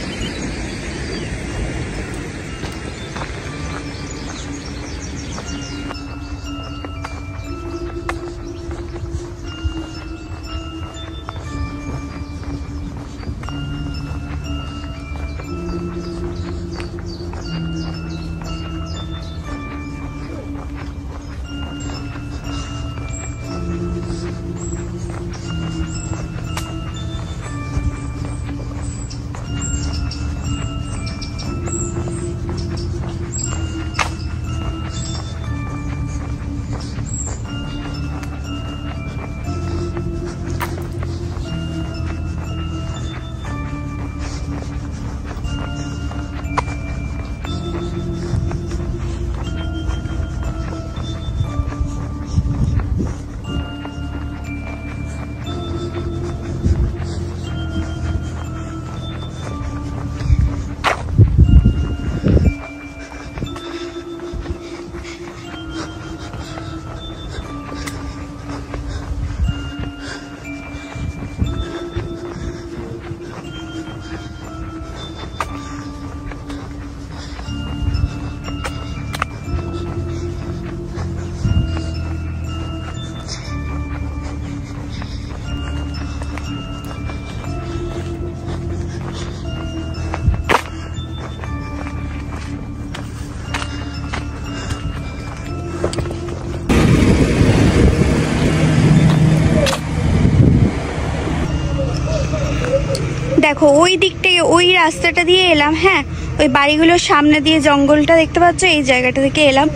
দেখো ওই দিকটায় ওই রাস্তাটা দিয়ে এলাম, হ্যাঁ ওই বাড়িগুলোর সামনে দিয়ে জঙ্গলটা দেখতে পাচ্ছ, এই জায়গাটা থেকে এলাম,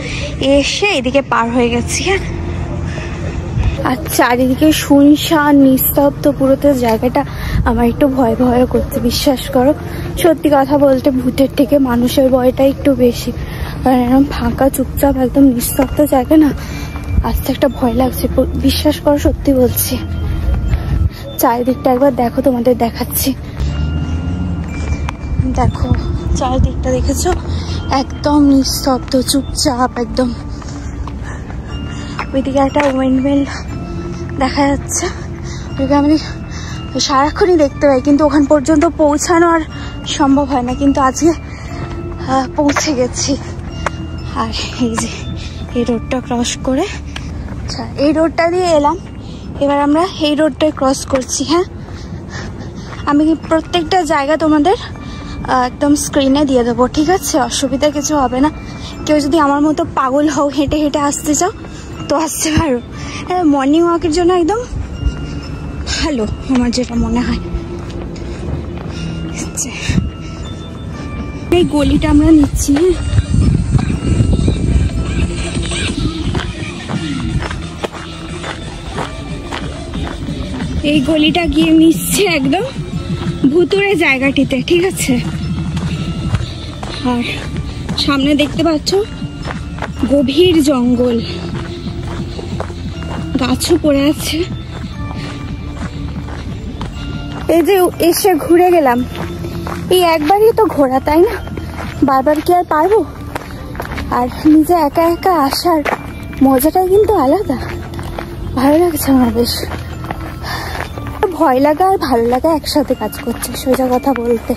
এসে এদিকে পার হয়ে গেছি। হ্যাঁ আর চারিদিকে শুনশান নিস্তব্ধ পুরোতে জায়গাটা আমার একটু ভয় ভয় করছে, বিশ্বাস করো। সত্যি কথা বলতে ভূতের থেকে মানুষের ভয়টা একটু বেশি, কারণ এরকম ফাঁকা চুপচাপ একদম নিস্তব্ধ জায়গা না, আস্তে একটা ভয় লাগছে, বিশ্বাস করো সত্যি বলছি। চারিদিকটা একবার দেখো, তোমাদের দেখাচ্ছি। দেখো চারিদিকটা দেখেছো, একদম নিস্তব্ধ চুপচাপ একদম। ওইদিকে একটা উইন্ডমিল দেখা যাচ্ছে, ওইদিকে আমি সারাক্ষণই দেখতে পাই, কিন্তু ওখান পর্যন্ত পৌঁছানো আর সম্ভব হয় না, কিন্তু আজকে পৌঁছে গেছি। আর এই যে এই রোডটা ক্রস করে, আচ্ছা এই রোডটা দিয়ে এলাম, এবার আমরা এই রোডটাই ক্রস করছি। হ্যাঁ আমি প্রত্যেকটা জায়গা তোমাদের একদম স্ক্রিনে দিয়ে দেবো, ঠিক আছে? অসুবিধা কিছু হবে না। কেউ যদি আমার মতো পাগল হও, হেঁটে হেঁটে আসতে চাও তো আসতে পারো। হ্যাঁ মর্নিং ওয়াকের জন্য একদম ভালো, আমার যেটা মনে হয়। এই গলিটা আমরা নিচ্ছি। এই গলিটা গিয়ে মিশছে একদম ভুতুরে জায়গাটিতে, ঠিক আছে? আর সামনে দেখতে পাচ্ছ গভীর জঙ্গল, গাছও পড়ে আছে। এই যে এসে ঘুরে গেলাম, এই একবারই তো ঘোরা, তাই না? বারবার কি আর পারবো? আর নিজে একা একা আসার মজাটাই কিন্তু আলাদা, ভালো লাগছে আমার বেশ। ভয় লাগা আর ভালো লাগা একসাথে কাজ করছে, সোজা কথা বলতে।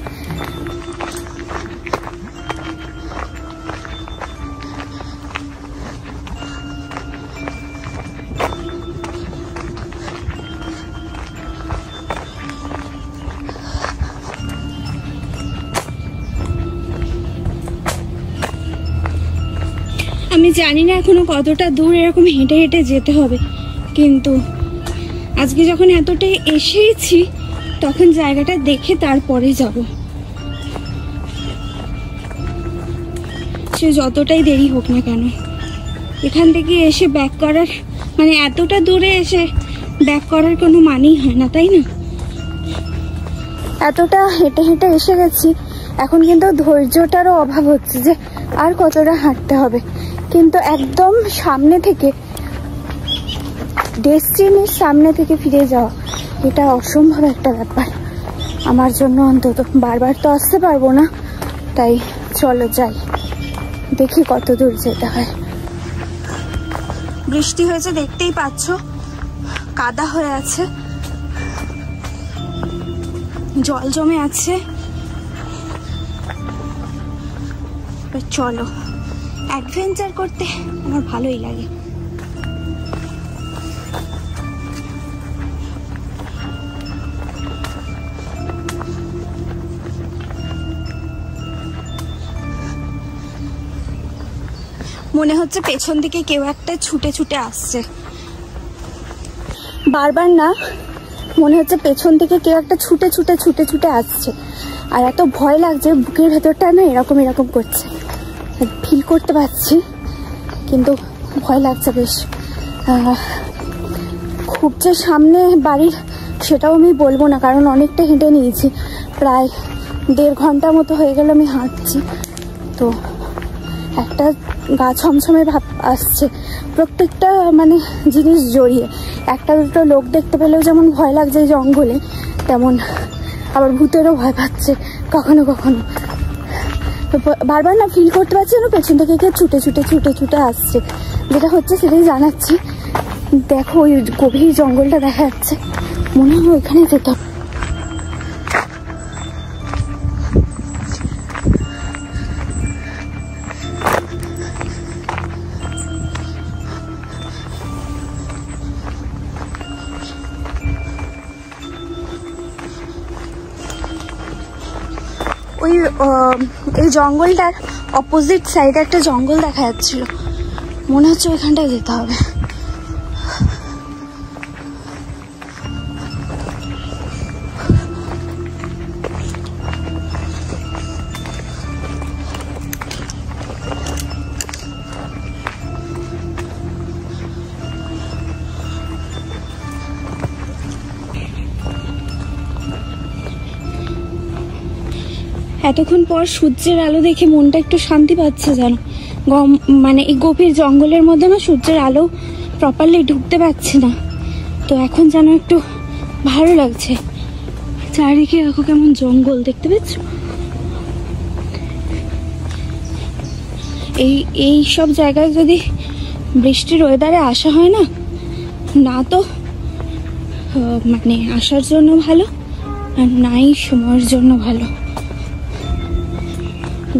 আমি জানি না এখনো কতটা দূর এরকম হেঁটে হেঁটে যেতে হবে, কিন্তু আজকে যখন এতটাই এসেছি তখন জায়গাটা দেখে তারপরে যাব। সে যতটাই দেরি হোক না কেন, এখান থেকে এসে ব্যাক করার মানে এতটা দূরে এসে ব্যাক করার কোনো মানেই হয় না, তাই না? এতটা হেঁটে হেঁটে এসে গেছি, এখন কিন্তু ধৈর্যটারও অভাব হচ্ছে যে আর কতটা হাঁটতে হবে। কিন্তু একদম সামনে থেকে, ডেস্টিনির সামনে থেকে ফিরে যাওয়া, এটা অসম্ভব একটা ব্যাপার আমার জন্য অন্তত। বারবার তো আসতে পারবো না, তাই চলো যাই, দেখি কত দূর যেতে হয়। বৃষ্টি হয়েছে দেখতেই পাচ্ছ, কাদা হয়ে আছে, জল জমে আছে। চলো, অ্যাডভেঞ্চার করতে আমার ভালোই লাগে। মনে হচ্ছে পেছন দিকে কেউ একটা ছুটে ছুটে আসছে, বারবার না, মনে হচ্ছে পেছন থেকে কেউ একটা ছুটে ছুটে ছুটে ছুটে আসছে। আর এত ভয় লাগছে, বুকের ভেতরটা না এরকম এরকম করছে, ফিল করতে পারছি, কিন্তু ভয় লাগছে বেশ। খুব যে সামনে বাড়ির সেটাও আমি বলবো না, কারণ অনেকটা হেঁটে নিয়েছি, প্রায় 1.5 ঘন্টা মতো হয়ে গেল আমি হাঁটছি। তো একটা গা ছমছমে ভাব আসছে, প্রত্যেকটা মানে জিনিস জড়িয়ে। একটা দুটো লোক দেখতে পেলেও যেমন ভয় লাগছে এই জঙ্গলে, তেমন আবার ভূতেরও ভয় পাচ্ছে কখনো কখনো। বারবার না ফিল করতে পারছি না পেছন থেকে কেউ ছুটে ছুটে ছুটে ছুটে আসছে। যেটা হচ্ছে সেটাই জানাচ্ছি। দেখো ওই গভীর জঙ্গলটা দেখা যাচ্ছে, মনে হয় ওইখানে যেতে হবে। ওই এই জঙ্গলটার অপোজিট সাইডে একটা জঙ্গল দেখা যাচ্ছিল, মনে হচ্ছে ওইখানটায় যেতে হবে। এতক্ষণ পর সূর্যের আলো দেখে মনটা একটু শান্তি পাচ্ছে যেন। মানে এই গভীর জঙ্গলের মধ্যে না সূর্যের আলো প্রপারলি ঢুকতে পারছে না, তো এখন যেন একটু ভালো লাগছে। চারিদিকে দেখো কেমন জঙ্গল, দেখতে পাচ্ছ? এই সব জায়গায় যদি বৃষ্টির ওয়েদারে আসা হয় না, না তো মানে আসার জন্য ভালো, আর নাই সময়ের জন্য ভালো।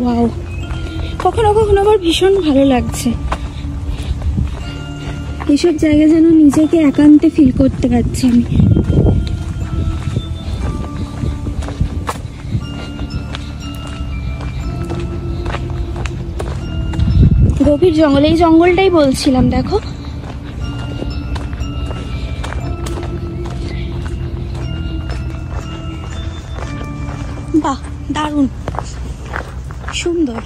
ওয়াও, কখনো কখনো আবার ভীষণ ভালো লাগছে। এইসব জায়গায় যেন নিজেকে একান্তে ফিল করতে পারছি আমি। গভীর জঙ্গল, এই জঙ্গলটাই বলছিলাম, দেখো বাহ, দারুণ সুন্দর।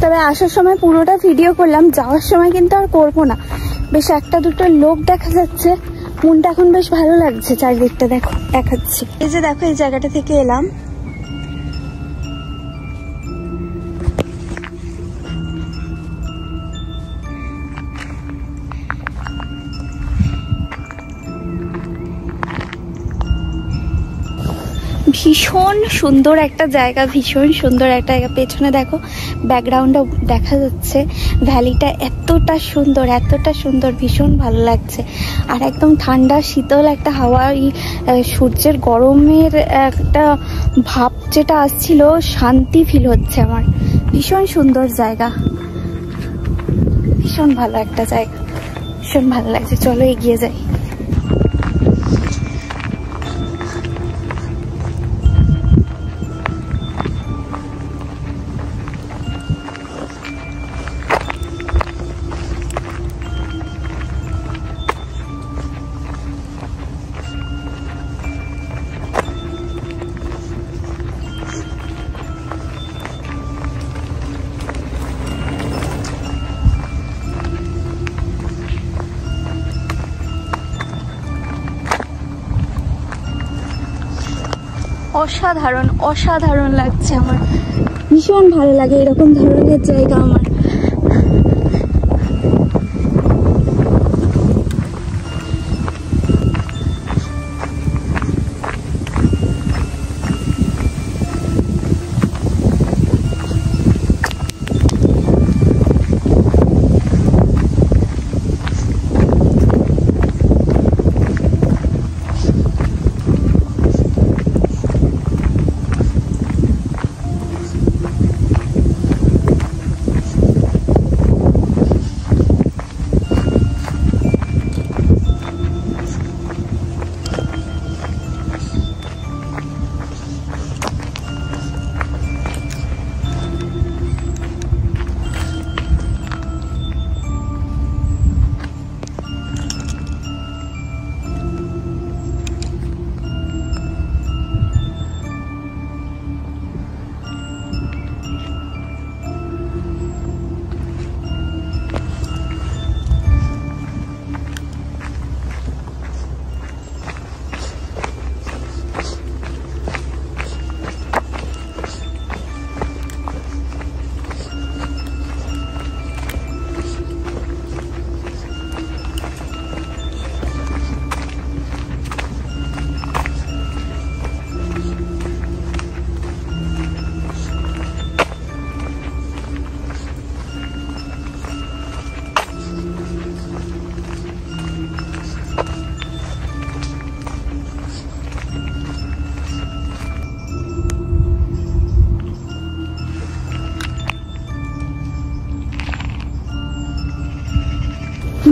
তবে আসার সময় পুরোটা ভিডিও করলাম, যাওয়ার সময় কিন্তু আর করবো না। বেশ একটা দুটো লোক দেখা যাচ্ছে, মনটা এখন বেশ ভালো লাগছে। চারিদিকটা দেখো, দেখাচ্ছি। এই যে দেখো, এই জায়গাটা থেকে এলাম, ভীষণ সুন্দর একটা জায়গা, ভীষণ সুন্দর একটা জায়গা। পেছনে দেখো ব্যাকগ্রাউন্ডটা দেখা যাচ্ছে, ভ্যালিটা এতটা সুন্দর, এতটা সুন্দর, ভীষণ ভালো লাগছে। আর একদম ঠান্ডা শীতল একটা হাওয়া, সূর্যের গরমের একটা ভাব যেটা আসছিল, শান্তি ফিল হচ্ছে আমার। ভীষণ সুন্দর জায়গা, ভীষণ ভালো একটা জায়গা, ভীষণ ভালো লাগছে। চলো এগিয়ে যাই। অসাধারণ, অসাধারণ লাগছে আমার, ভীষণ ভালো লাগে এরকম ধরনের জায়গা আমার।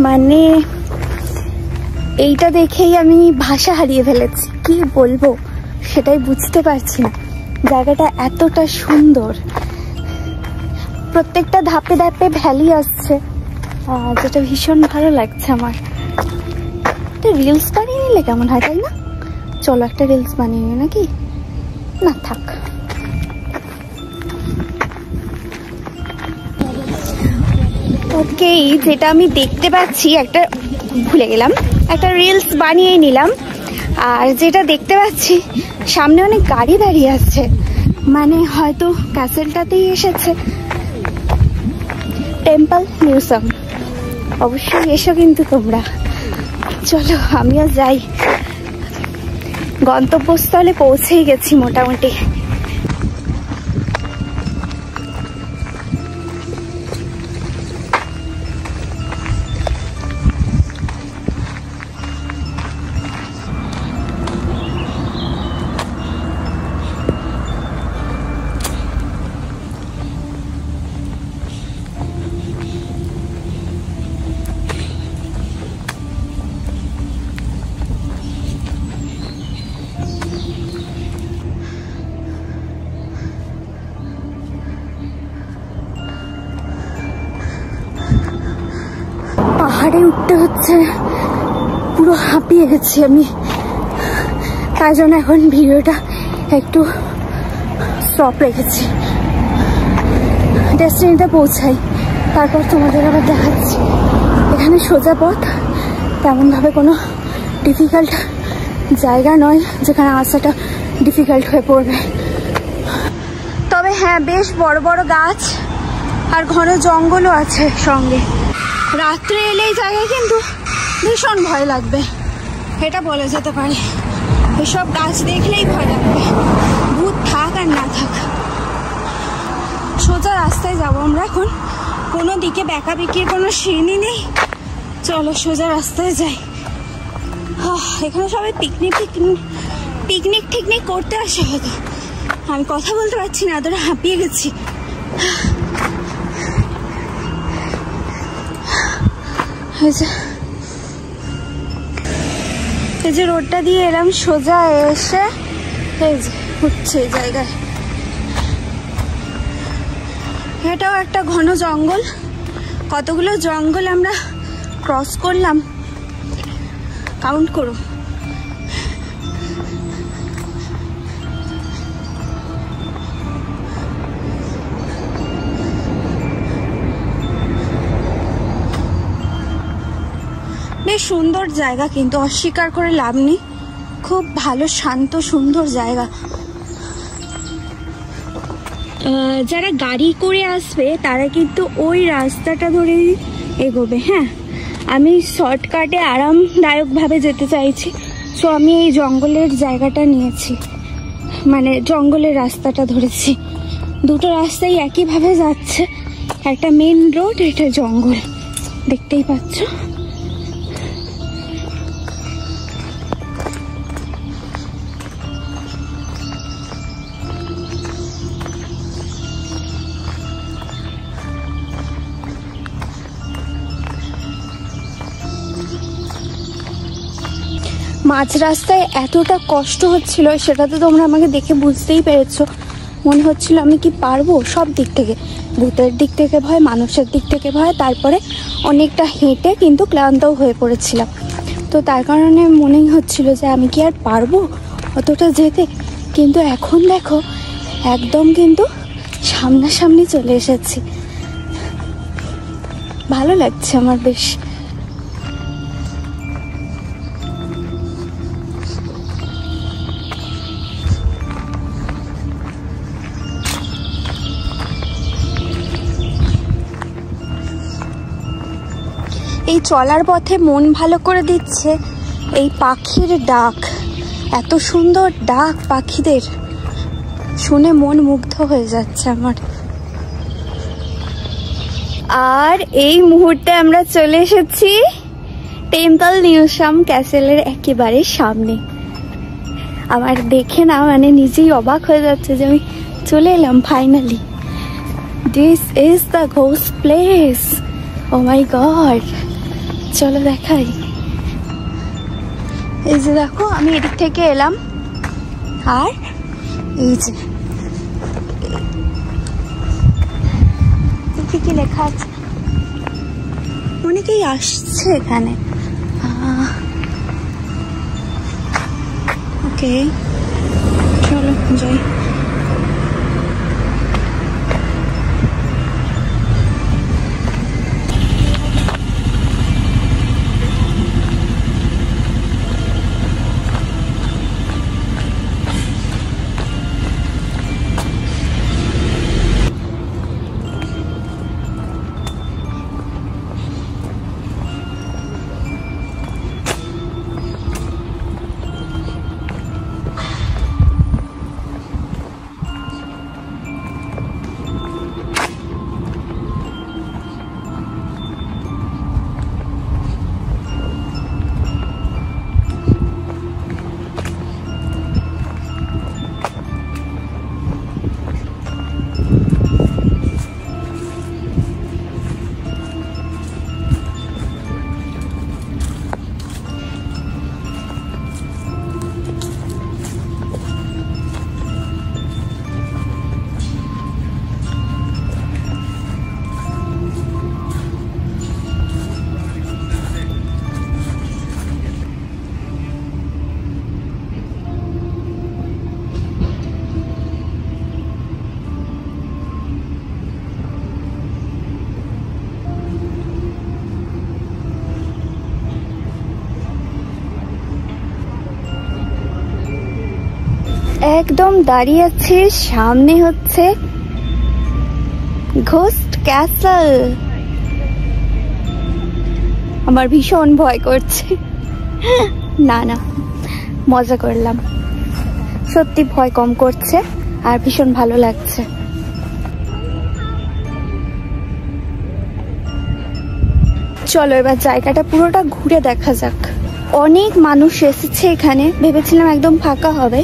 মানে এইটা দেখেই আমি ভাষা হারিয়ে ফেলেছি, কি বলবো সেটাই বুঝতে পারছি না। জায়গাটা এতটা সুন্দর, প্রত্যেকটা ধাপে ধাপে ভ্যালি আসছে, যেটা ভীষণ ভালো লাগছে আমার। একটা রিলস বানিয়ে নিলে কেমন হয়, তাই না? চলো একটা রিলস বানিয়ে নি, নাকি? না থাক। ওকে, যেটা আমি দেখতে পাচ্ছি, একটা ভুলে গেলাম, একটা রিলস বানিয়ে নিলাম। আর যেটা দেখতে পাচ্ছি সামনে অনেক গাড়ি দাঁড়িয়ে আছে, মানে হয়তো ক্যাসেলটাতেই এসেছে। টেম্পল মিউজিয়াম, অবশ্যই এসো কিন্তু তোমরা। চলো আমিও যাই, গন্তব্যস্থলে পৌঁছেই গেছি মোটামুটি। পাহাড়ে উঠতে হচ্ছে, পুরো হাঁপিয়ে গেছি আমি, তাই জন্য এখন ভিডিওটা একটু স্টপ রেখেছি। ডেস্টিনিতে পৌঁছাই, তারপর তোমাদের আবার দেখাচ্ছি। এখানে সোজা পথ, তেমনভাবে কোনো ডিফিকাল্ট জায়গা নয় যেখানে আসাটা ডিফিকাল্ট হয়ে পড়বে। তবে হ্যাঁ, বেশ বড় বড় গাছ আর ঘন জঙ্গলও আছে সঙ্গে। রাত্রে এলে এই জায়গায় কিন্তু ভীষণ ভয় লাগবে, এটা বলা যেতে পারে। এসব গাছ দেখলেই ভয় লাগবে, ভূত থাক আর না থাক। সোজা রাস্তায় যাবো আমরা এখন, কোনো দিকে বেঁকাবেঁকির কোনো সিঁড়ি নেই। চলো সোজা রাস্তায় যাই। এখানে সবাই পিকনিক করতে আসে হয়তো। আমি কথা বলতে পারছি না, এতটা হাঁপিয়ে গেছি। এই যে রোডটা দিয়ে এলাম, সোজা এসে এই যে উঠছে এই জায়গায়। এটাও একটা ঘন জঙ্গল, কতগুলো জঙ্গল আমরা ক্রস করলাম, কাউন্ট করো। বেশ সুন্দর জায়গা, কিন্তু অস্বীকার করে লাভ নেই, খুব ভালো শান্ত সুন্দর জায়গা। যারা গাড়ি করে আসবে তারা কিন্তু ওই রাস্তাটা ধরেই এগোবে। হ্যাঁ, আমি শর্টকাটে আরামদায়কভাবে যেতে চাইছি, সো আমি এই জঙ্গলের জায়গাটা নিয়েছি, মানে জঙ্গলের রাস্তাটা ধরেছি। দুটো রাস্তাই একইভাবে যাচ্ছে, একটা মেন রোড, এটা জঙ্গল, দেখতেই পাচ্ছ। মাঝ রাস্তায় এতটা কষ্ট হচ্ছিল, সেটা তো তোমরা আমাকে দেখে বুঝতেই পেরেছো। মনে হচ্ছিল আমি কি পারবো, সব দিক থেকে, ভূতের দিক থেকে ভয়, মানুষের দিক থেকে ভয়, তারপরে অনেকটা হেঁটে কিন্তু ক্লান্তও হয়ে পড়েছিলাম। তো তার কারণে মনেই হচ্ছিল যে আমি কি আর পারবো অতটা যেতে। কিন্তু এখন দেখো একদম কিন্তু সামনাসামনি চলে এসেছি, ভালো লাগছে আমার বেশ। এই চলার পথে মন ভালো করে দিচ্ছে এই পাখির ডাক, এত সুন্দর ডাক পাখিদের, শুনে মন মুগ্ধ হয়ে যাচ্ছে আমার। আর এই মুহূর্তে আমরা চলে এসেছি টেম্পল মিউজিয়াম ক্যাসেলের একেবারে সামনে। আমার দেখে না মানে নিজেই অবাক হয়ে যাচ্ছে যে আমি চলে এলাম finally. This is the ghost place, oh my God, চলো দেখাই। এই যে দেখো আমি এদিক থেকে এলাম, আর এই যে কি কি লেখা আছে, অনেকেই আসছে এখানে। ওকে চলো যাই। একদম দাঁড়িয়ে আছে, সামনে হচ্ছে ঘোস্ট ক্যাসেল। আমার ভীষণ ভয় করছে। না না, মজা করলাম, সত্যি ভয় কম করছে আর ভীষণ ভালো লাগছে। চলো এবার জায়গাটা পুরোটা ঘুরে দেখা যাক। অনেক মানুষ এসেছে এখানে, ভেবেছিলাম একদম ফাঁকা হবে,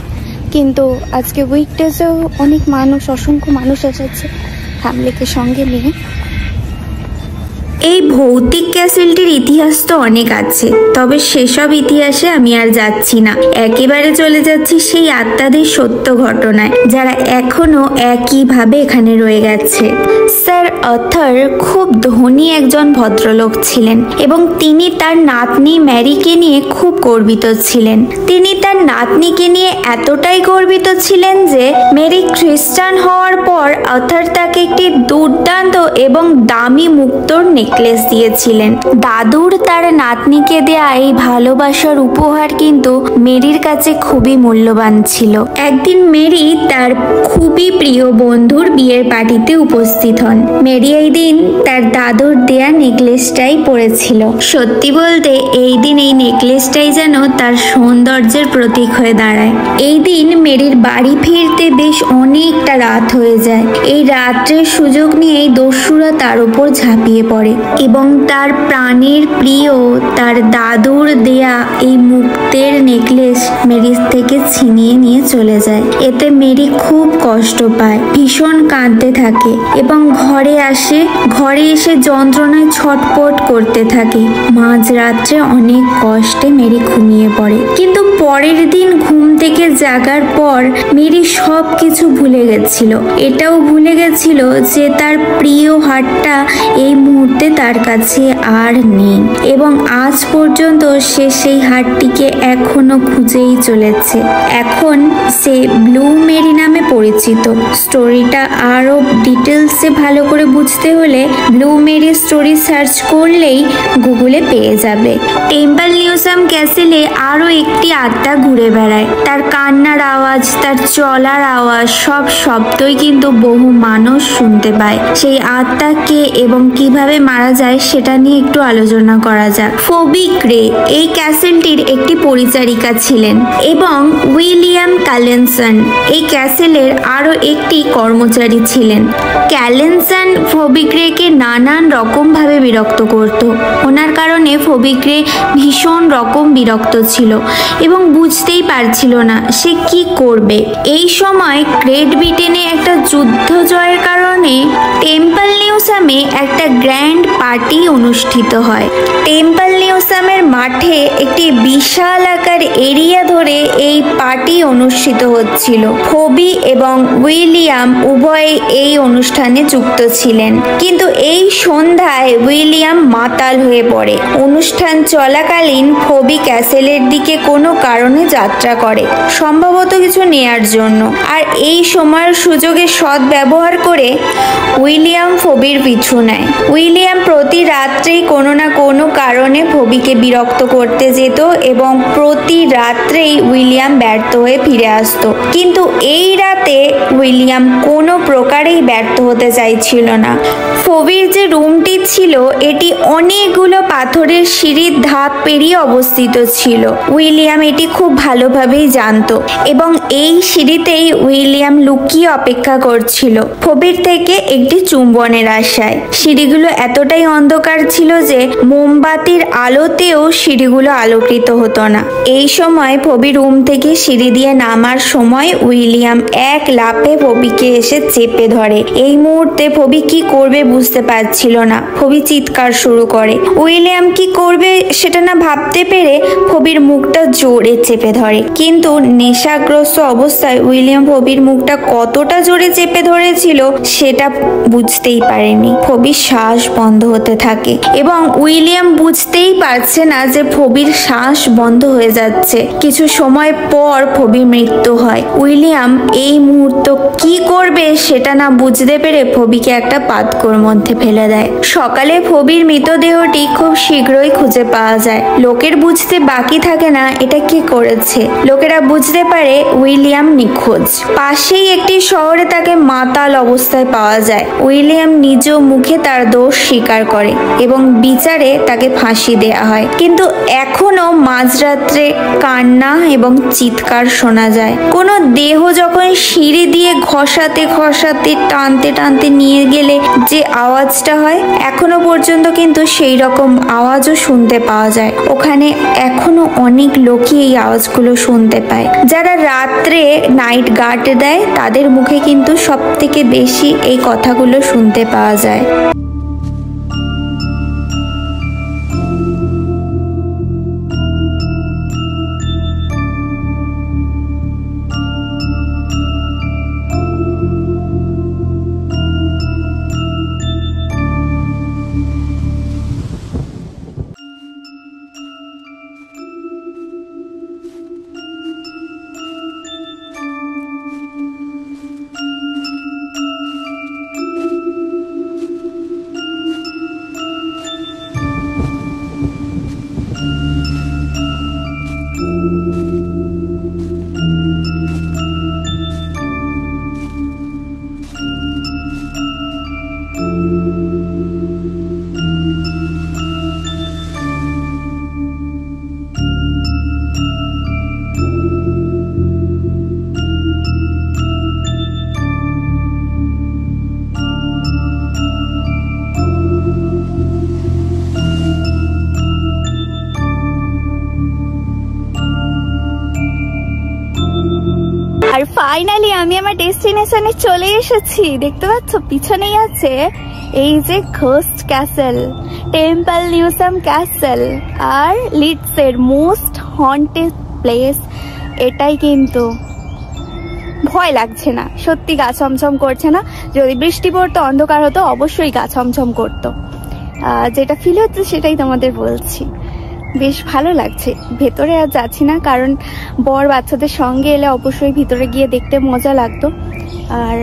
কিন্তু আজকে উইকডেজেও অনেক মানুষ, অসংখ্য মানুষ এসেছে ফ্যামিলিকে সঙ্গে নিয়ে। এই ভৌতিক ক্যাসেলটির ইতিহাস তো অনেক আছে, তবে সেসব ইতিহাসে আমি আর যাচ্ছি না। একেবারে চলে যাচ্ছি সেই আত্মাদের সত্য ঘটনায়, যারা এখনো একইভাবে এখানে রয়ে গেছে। স্যার আর্থার খুব ধনী একজন ভদ্রলোক ছিলেন এবং তিনি তার নাতনি ম্যারিকে নিয়ে খুব গর্বিত ছিলেন। তিনি তার নাতনিকে নিয়ে এতটাই গর্বিত ছিলেন যে মেরি খ্রিস্টান হওয়ার পর আর্থার তাকে একটি দুর্দান্ত এবং দামি মুক্তোর নেকলেস দিয়েছিলেন। দাদুর তার নাতনিকে দেয়া এই ভালোবাসার উপহার কিন্তু মেরির কাছে খুবই মূল্যবান ছিল। একদিন মেরি তার খুবই প্রিয় বন্ধুর বিয়ের পার্টিতে উপস্থিত হন। মেরি এই দিন তার দাদুর দেয়া নেকলেসটাই পরেছিল। সত্যি বলতে এই দিন এই নেকলেসটাই যেন তার সৌন্দর্যের প্রতীক হয়ে দাঁড়ায়। এই দিন মেরির বাড়ি ফিরতে বেশ অনেকটা রাত হয়ে যায়। এই রাত্রের সুযোগ নিয়েই দস্যুরা তার উপর ঝাঁপিয়ে পড়ে এবং তার প্রাণের প্রিয় তার দাদুর দেয়া এই মুক্তের নেকলেস মেরির থেকে ছিনিয়ে নিয়ে চলে যায়। এতে মেরি খুব কষ্ট পায়, ভীষণ কাঁদতে থাকে এবং ঘরে এসে যন্ত্রণায় ছটপট করতে থাকে। মাঝরাত্রে অনেক কষ্টে মেরি ঘুমিয়ে পড়ে, কিন্তু পরের দিন ঘুম থেকে জাগার পর মেরি সব কিছু ভুলে গেছিল। এটাও ভুলে গেছিল যে তার প্রিয় হারটা এই মুহূর্তে তার কাছে আর নেই এবং আজ পর্যন্ত সে সেই হারটিকে এখনো খুঁজেই চলেছে। এখন সে ব্লু মেরি নামে পরিচিত। স্টোরিটা আরো ডিটেলসে ভালো করে বুঝতে হলে ব্লু মেরি স্টোরি সার্চ করলেই গুগলে পেয়ে যাবে। টেম্পল নিউসাম ক্যাসেলে আরো একটি আত্মা ঘুরে বেড়ায়। তার কান্নার আওয়াজ, তার চলার আওয়াজ, সব শব্দই কিন্তু বহু মানুষ শুনতে পায়। সেই আত্মা কে এবং কিভাবে মারা যায় সেটা নিয়ে একটু আলোচনা করা যাক। ফবি গ্রে এই ক্যাসেলটির একটি পরিচারিকা ছিলেন এবং উইলিয়াম ক্যালেনসন এই ক্যাসেলের আরো একটি কর্মচারী ছিলেন। ক্যালেনসন ফবি গ্রেকে নানান রকম ভাবে বিরক্ত করত। ওনার কারণে ফবি গ্রে ভীষণ রকম বিরক্ত ছিল এবং বুঝতেই পারছিল না সে কি করবে। এই সময় গ্রেট ব্রিটেনে একটা যুদ্ধ জয়ের কারণে টেম্পল নিউসাম নিউসামে একটা গ্র্যান্ড পার্টি অনুষ্ঠিত হয়। টেম্পল নিউসামের মাঠে একটি বিশাল আকার এরিয়া ধরে এই পার্টি অনুষ্ঠিত হচ্ছিল। ফবি এবং উইলিয়াম উভয়ে এই অনুষ্ঠানে যুক্ত ছিলেন, কিন্তু এই সন্ধ্যায় উইলিয়াম মাতাল হয়ে পড়ে। অনুষ্ঠান চলাকালীন ফবি ক্যাসেলের দিকে কোনো কারণে যাত্রা করে, সম্ভবত কিছু নেয়ার জন্য। আর এই সময়ের সুযোগে সৎ ব্যবহার করে উইলিয়াম ফবির পিছু নেয়। উইলিয়াম প্রতি রাত্রেই কোনো না কোনো কারণে ফবিকে বিরক্ত করতে যেত এবং প্রতি রাত্রেই উইলিয়াম ব্যর্থ হয়ে ফিরে আসতো। কিন্তু এই রাতে উইলিয়াম কোনো প্রকারেই ব্যর্থ হতে চাইছিল না। ফবির যে রুমটি ছিল এটি অনেকগুলো পাথরের সিঁড়ির ধাপ পেরিয়ে অবস্থিত ছিল। উইলিয়াম এটি খুব ভালোভাবেই জানতো এবং এই সিঁড়িতেই উইলিয়াম লুকিয়ে অপেক্ষা করছিল ফবির থেকে একটি চুম্বনের আশায়। সিঁড়িগুলো এতটাই অন্ধকার ছিল যে মোমবাতির আলোতেও সিঁড়িগুলো আলোকিত হতো না। এই সময় ফবি রুম থেকে সিঁড়ি দিয়ে নামার সময় উইলিয়াম এক লাফে ফবিকে এসে চেপে ধরে। এই মুহূর্তে ফবি কি করবে বুঝতে পারছিল না। ফবি চিৎকার শুরু করে। উইলিয়াম কি করবে সেটা না ভাবতে পেরে ফবির মুখটা জোরে চেপে ধরে, কিন্তু নেশাগ্রস্ত অবস্থায় উইলিয়াম ফবির মুখটা কতটা জোরে চেপে ধরেছিল সেটা বুঝতেই পারেনি। ফবির শ্বাস বন্ধ হতে থাকে এবং উইলিয়াম বুঝতেই পারছে না যে ফবির শ্বাস বন্ধ হয়ে যাচ্ছে। কিছু সময় পর ফবির মৃত্যু হয়। উইলিয়াম এই মুহূর্ত কি করবে সেটা না বুঝতে পেরে ফবিকে একটা পাতকুয়োর মধ্যে ফেলে দেয়। সকালে ফবির মৃতদেহটি খুব শীঘ্রই খুঁজে পাওয়া যায়। লোকের বুঝতে বাকি থাকে না এটা কে করেছে। লোকেরা বুঝতে পারে উইলিয়াম নিখোঁজ। পাশেই একটি শহরে তাকে মাতাল অবস্থায় পাওয়া যায়। উইলিয়াম নিজ মুখে তার দোষ স্বীকার করে এবং বিচারে তাকে ফাঁসি দেয়া হয়। কিন্তু এখনো মাঝরাত্রে কান্না এবং চিৎকার শোনা যায়। কোনো দেহ যখন সিঁড়ি দিয়ে ঘষাতে ঘষাতে টানতে টানতে নিয়ে গেলে যে আওয়াজটা হয়, এখনো পর্যন্ত কিন্তু সেই রকম আওয়াজও শুনতে পাওয়া যায়। ওখানে এখনো অনেক লোকই এই আওয়াজগুলো শুনতে পায়। যারা রাত্রে নাইট গার্ড দেয় তাদের মুখে কিন্তু সব থেকে বেশি এই কথাগুলো শুনতে পাওয়া যায়। আর ফাইনালি আমি আমার ডেস্টিনেশনে চলে এসেছি। দেখতে পাচ্ছ পিছনেই আছে এই যে ghost castle, Temple Newsam castle আর লিডসের মোস্ট হন্টেড প্লেস। এটাই কিন্তু ভয় লাগছে না, সত্যি গা ছমছম করছে না। যদি বৃষ্টি পড়তো অন্ধকার হতো অবশ্যই গা ছমছম করতো। যেটা ফিল হচ্ছে সেটাই তোমাদের বলছি। বেশ ভালো লাগছে। ভেতরে আর যাচ্ছি না, কারণ বর বাচ্চাদের সঙ্গে এলে অবশ্যই ভিতরে গিয়ে দেখতে মজা লাগতো, আর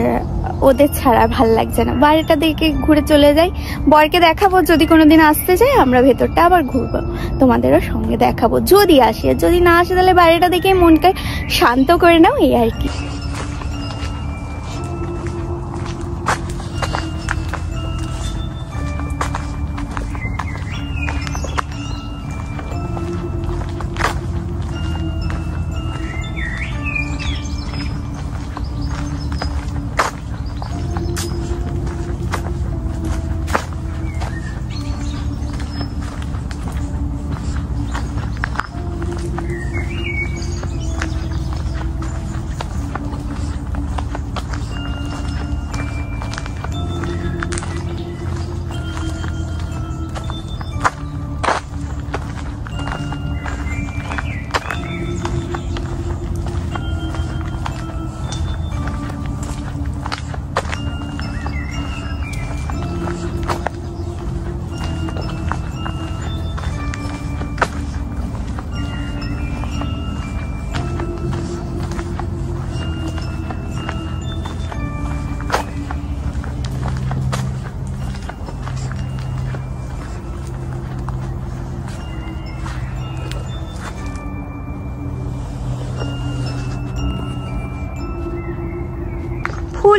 ওদের ছাড়া ভাল লাগছে না। বাইরেটা দেখে ঘুরে চলে যাই, বরকে দেখাবো যদি কোনোদিন আসতে চাই, আমরা ভেতরটা আবার ঘুরবো, তোমাদেরও সঙ্গে দেখাবো যদি আসে। যদি না আসে তাহলে বাইরেটা দেখে মনকে শান্ত করে নাও, এই আর কি।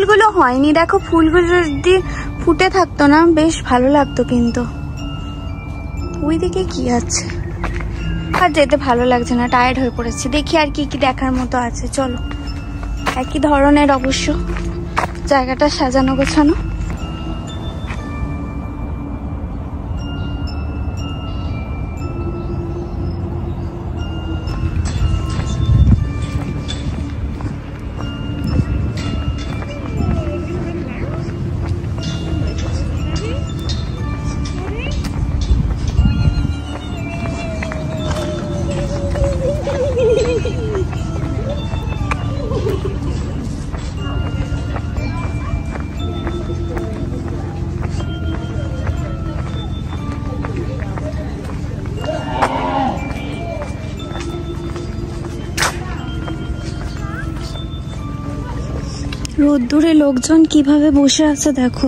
ফুলগুলো হয়নি, দেখো ফুলগুলো যদি ফুটে থাকতো না বেশ ভালো লাগতো, কিন্তু ওইদিকে কি আছে। আর যেতে ভালো লাগছে না, টায়ার্ড হয়ে পড়েছি। দেখি আর কি কি দেখার মতো আছে, চলো। একই ধরনের অবশ্য জায়গাটা সাজানো গোছানো। রোদ্দুরে লোকজন কিভাবে বসে আছে দেখো।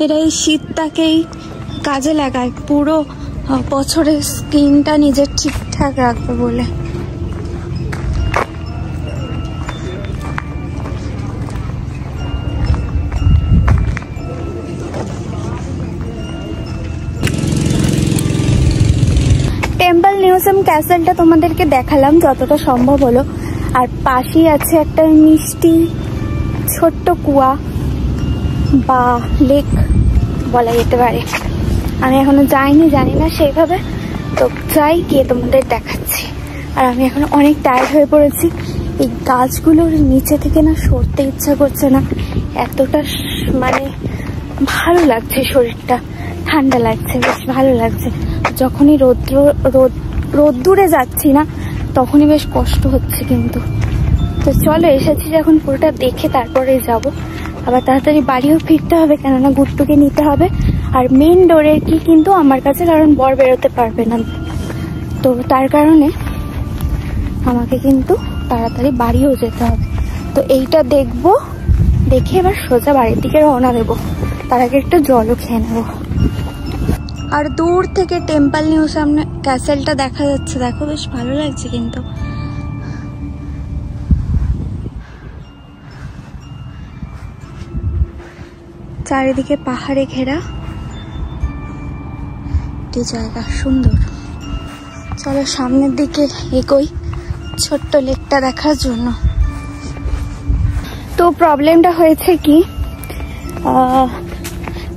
এরা এই শীতটাকেই কাজে লাগায় পুরো বছরের স্কিনটা নিজের ঠিকঠাক রাখবে বলে। টেম্পল মিউজিয়াম ক্যাসেলটা তোমাদেরকে দেখালাম যতটা সম্ভব হলো। আর পাশেই আছে একটা মিষ্টি ছোট্ট কুয়া বা লেক বলা যেতে পারে। আমি এখনো যাইনি, জানি না সেইভাবে, তো যাই গিয়ে তোমাদের দেখাচ্ছি। আর আমি এখন অনেক টায়ার্ড হয়ে পড়েছি। এই গাছগুলোর নিচে থেকে না সরতে ইচ্ছা করছে না, এতটা মানে ভালো লাগছে, শরীরটা ঠান্ডা লাগছে, বেশ ভালো লাগছে। যখনই রোদ্দুরে যাচ্ছি না তখনই বেশ কষ্ট হচ্ছে কিন্তু। তো চলো, এসেছি যখন পুরোটা দেখে তারপরে যাব। আবার তাড়াতাড়ি বাড়িও ফিরতে হবে, কেননা গুট্টুকে নিতে হবে। আর মেন ডোরের কি কিন্তু আমার কাছে, কারণ বর বেরোতে পারবে না, তো তার কারণে আমাকে কিন্তু তাড়াতাড়ি বাড়িও যেতে হবে। তো এইটা দেখবো, দেখে এবার সোজা বাড়ির দিকে রওনা দেবো। তার আগে একটু জলও খেয়ে নেবো। আর দূর থেকে টেম্পল মিউজিয়াম ক্যাসেলটা দেখা যাচ্ছে, দেখো বেশ ভালো লাগছে কিন্তু। চারিদিকে পাহাড়ে ঘেরা একটি জায়গা, সুন্দর। চলো সামনের দিকে এগোই ছোট্ট লেকটা দেখার জন্য। তো প্রবলেমটা হয়েছে কি,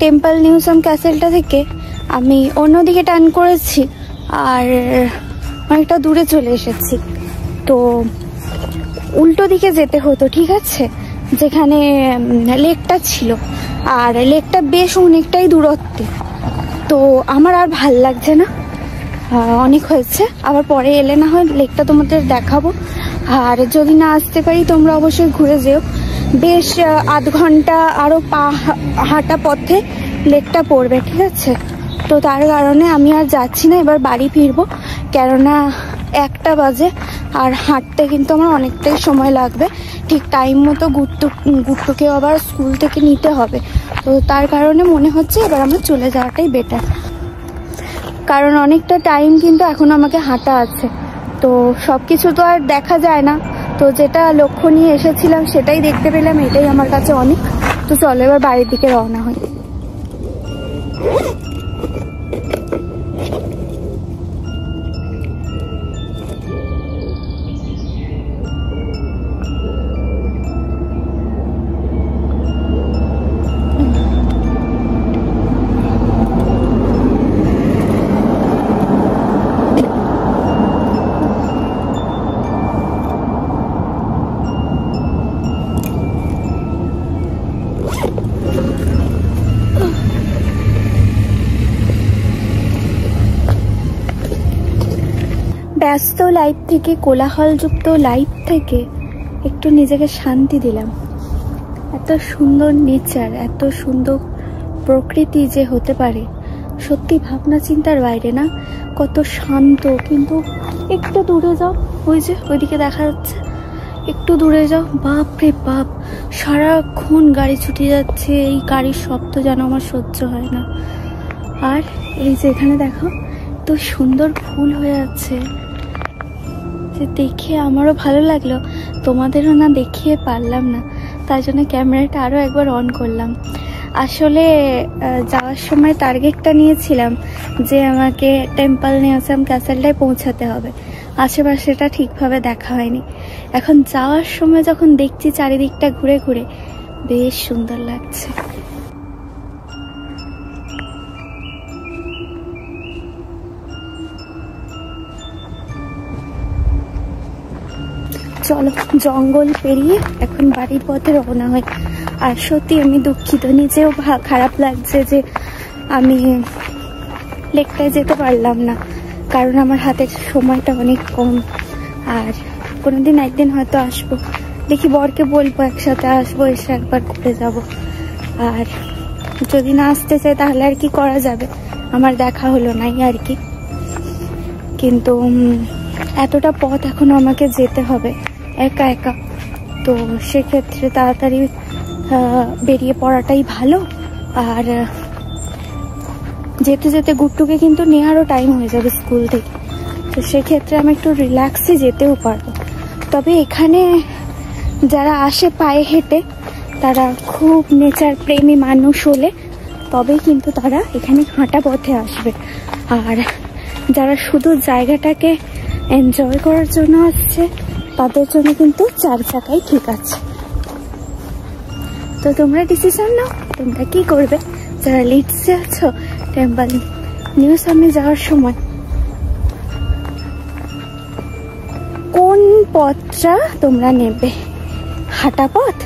টেম্পল মিউজিয়াম ক্যাসেলটা থেকে আমি অন্যদিকে টার্ন করেছি আর অনেকটা দূরে চলে এসেছি। তো উল্টো দিকে যেতে হতো, ঠিক আছে, যেখানে লেকটা ছিল। আর লেকটা বেশ অনেকটাই দূরত্বে, তো আমার আর ভাল লাগছে না, অনেক হয়েছে। আবার পরে এলে না হয় লেকটা তোমাদের দেখাবো। আর যদি না আসতে পারি তোমরা অবশ্যই ঘুরে যেও। বেশ আধ ঘন্টা আরও হাঁটা পথে লেকটা পড়বে, ঠিক আছে। তো তার কারণে আমি আর যাচ্ছি না, এবার বাড়ি ফিরবো, কেননা 1টা বাজে। আর হাঁটতে কিন্তু আমার অনেকটাই সময় লাগবে। ঠিক টাইম মতো গুট্টুকে আবার স্কুল থেকে নিতে হবে। তো তার কারণে মনে হচ্ছে এবার আমার চলে যাওয়াটাই বেটার, কারণ অনেকটা টাইম কিন্তু এখন আমাকে হাঁটা আছে। তো সব কিছু তো আর দেখা যায় না, তো যেটা লক্ষ্য নিয়ে এসেছিলাম সেটাই দেখতে পেলাম, এটাই আমার কাছে অনেক। তো চলো এবার বাড়ির দিকে রওনা হই। ব্যস্ত লাইফ থেকে, কোলাহলযুক্ত লাইফ থেকে একটু নিজেকে শান্তি দিলাম। এত সুন্দর নেচার, এত সুন্দর প্রকৃতি যে হতে পারে সত্যি ভাবনা চিন্তার বাইরে না। কত শান্ত। কিন্তু একটু দূরে যাও, ওই যে ওইদিকে দেখা যাচ্ছে, একটু দূরে যাও, বাপ রে বাপ, সারাক্ষণ গাড়ি ছুটে যাচ্ছে। এই গাড়ির শব্দ যেন আমার সহ্য হয় না। আর এই যে এখানে দেখো তো সুন্দর ফুল হয়ে আছে, যে দেখে আমারও ভালো লাগলো, তোমাদেরও না দেখিয়ে পারলাম না। তাই জন্য ক্যামেরাটা আরও একবার অন করলাম। আসলে যাওয়ার সময় টার্গেটটা নিয়েছিলাম যে আমাকে টেম্পল নিয়াসাম ক্যাসেলটায় পৌঁছাতে হবে, আশেপাশেটা ঠিকভাবে দেখা হয়নি। এখন যাওয়ার সময় যখন দেখছি চারিদিকটা ঘুরে ঘুরে বেশ সুন্দর লাগছে। চলো জঙ্গল পেরিয়ে এখন বাড়ির পথে রওনা হয়। আর সত্যি আমি দুঃখিত, নিজেও খারাপ লাগছে যে আমি লেকটায় যেতে পারলাম না, কারণ আমার হাতের সময়টা অনেক কম। আর কোনোদিন একদিন হয়তো আসবো, দেখি বরকে বলবো একসাথে আসবো, এসে একবার ঘুরে যাব। আর যদি না আসতে চাই তাহলে আর কি করা যাবে, আমার দেখা হলো নাই আর কি। কিন্তু এতটা পথ এখনো আমাকে যেতে হবে একা একা, তো সেক্ষেত্রে তাড়াতাড়ি বেরিয়ে পড়াটাই ভালো। আর যেতে যেতে গুট্টুকে কিন্তু নেওয়ারও টাইম হয়ে যাবে স্কুল থেকে, তো সেক্ষেত্রে আমি একটু রিল্যাক্সে যেতেও পারবো। তবে এখানে যারা আসে পায়ে হেঁটে তারা খুব নেচার প্রেমী মানুষ হলে তবেই কিন্তু তারা এখানে হাঁটা পথে আসবে। আর যারা শুধু জায়গাটাকে এনজয় করার জন্য আসছে তাদের জন্য কিন্তু 4 চাকাই ঠিক আছে। তো তোমরা ডিসিশন নাও, তোমরা কি করবে যারা লিডসে আছো টেম্পল নিয়াসামে যাওয়ার সময়। কোন পথটা তোমরা নেবে, হাঁটা পথ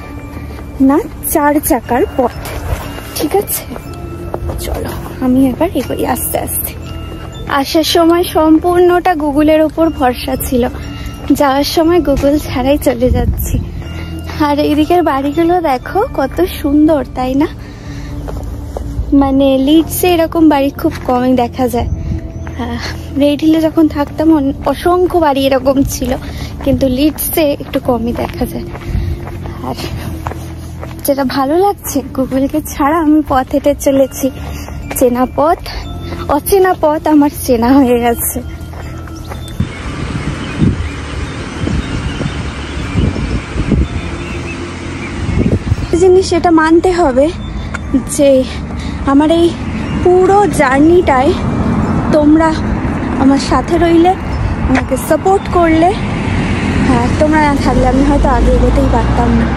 না 4 চাকার পথ? ঠিক আছে, চলো আমি এবার এগোই আস্তে আস্তে। আসার সময় সম্পূর্ণটা গুগলের ওপর ভরসা ছিল, যাওয়ার সময় গুগল ছাড়াই চলে যাচ্ছি। আর এইদিকের বাড়িগুলো দেখো কত সুন্দর, তাই না? মানে লিডসে এরকম বাড়ি খুব কমই দেখা যায়। রেড হিলে যখন থাকতাম অসংখ্য বাড়ি এরকম ছিল, কিন্তু লিডসে একটু কমই দেখা যায়। আর যেটা ভালো লাগছে, গুগলকে ছাড়া আমি পথ হেঁটে চলেছি, চেনা পথ অচেনা পথ আমার চেনা হয়ে গেছে। জিনিস এটা মানতে হবে যে আমার এই পুরো জার্নিটায় তোমরা আমার সাথে রইলে, আমাকে সাপোর্ট করলে। হ্যাঁ, তোমরা না থাকলে আমি হয়তো আগে এগোতেই পারতাম না।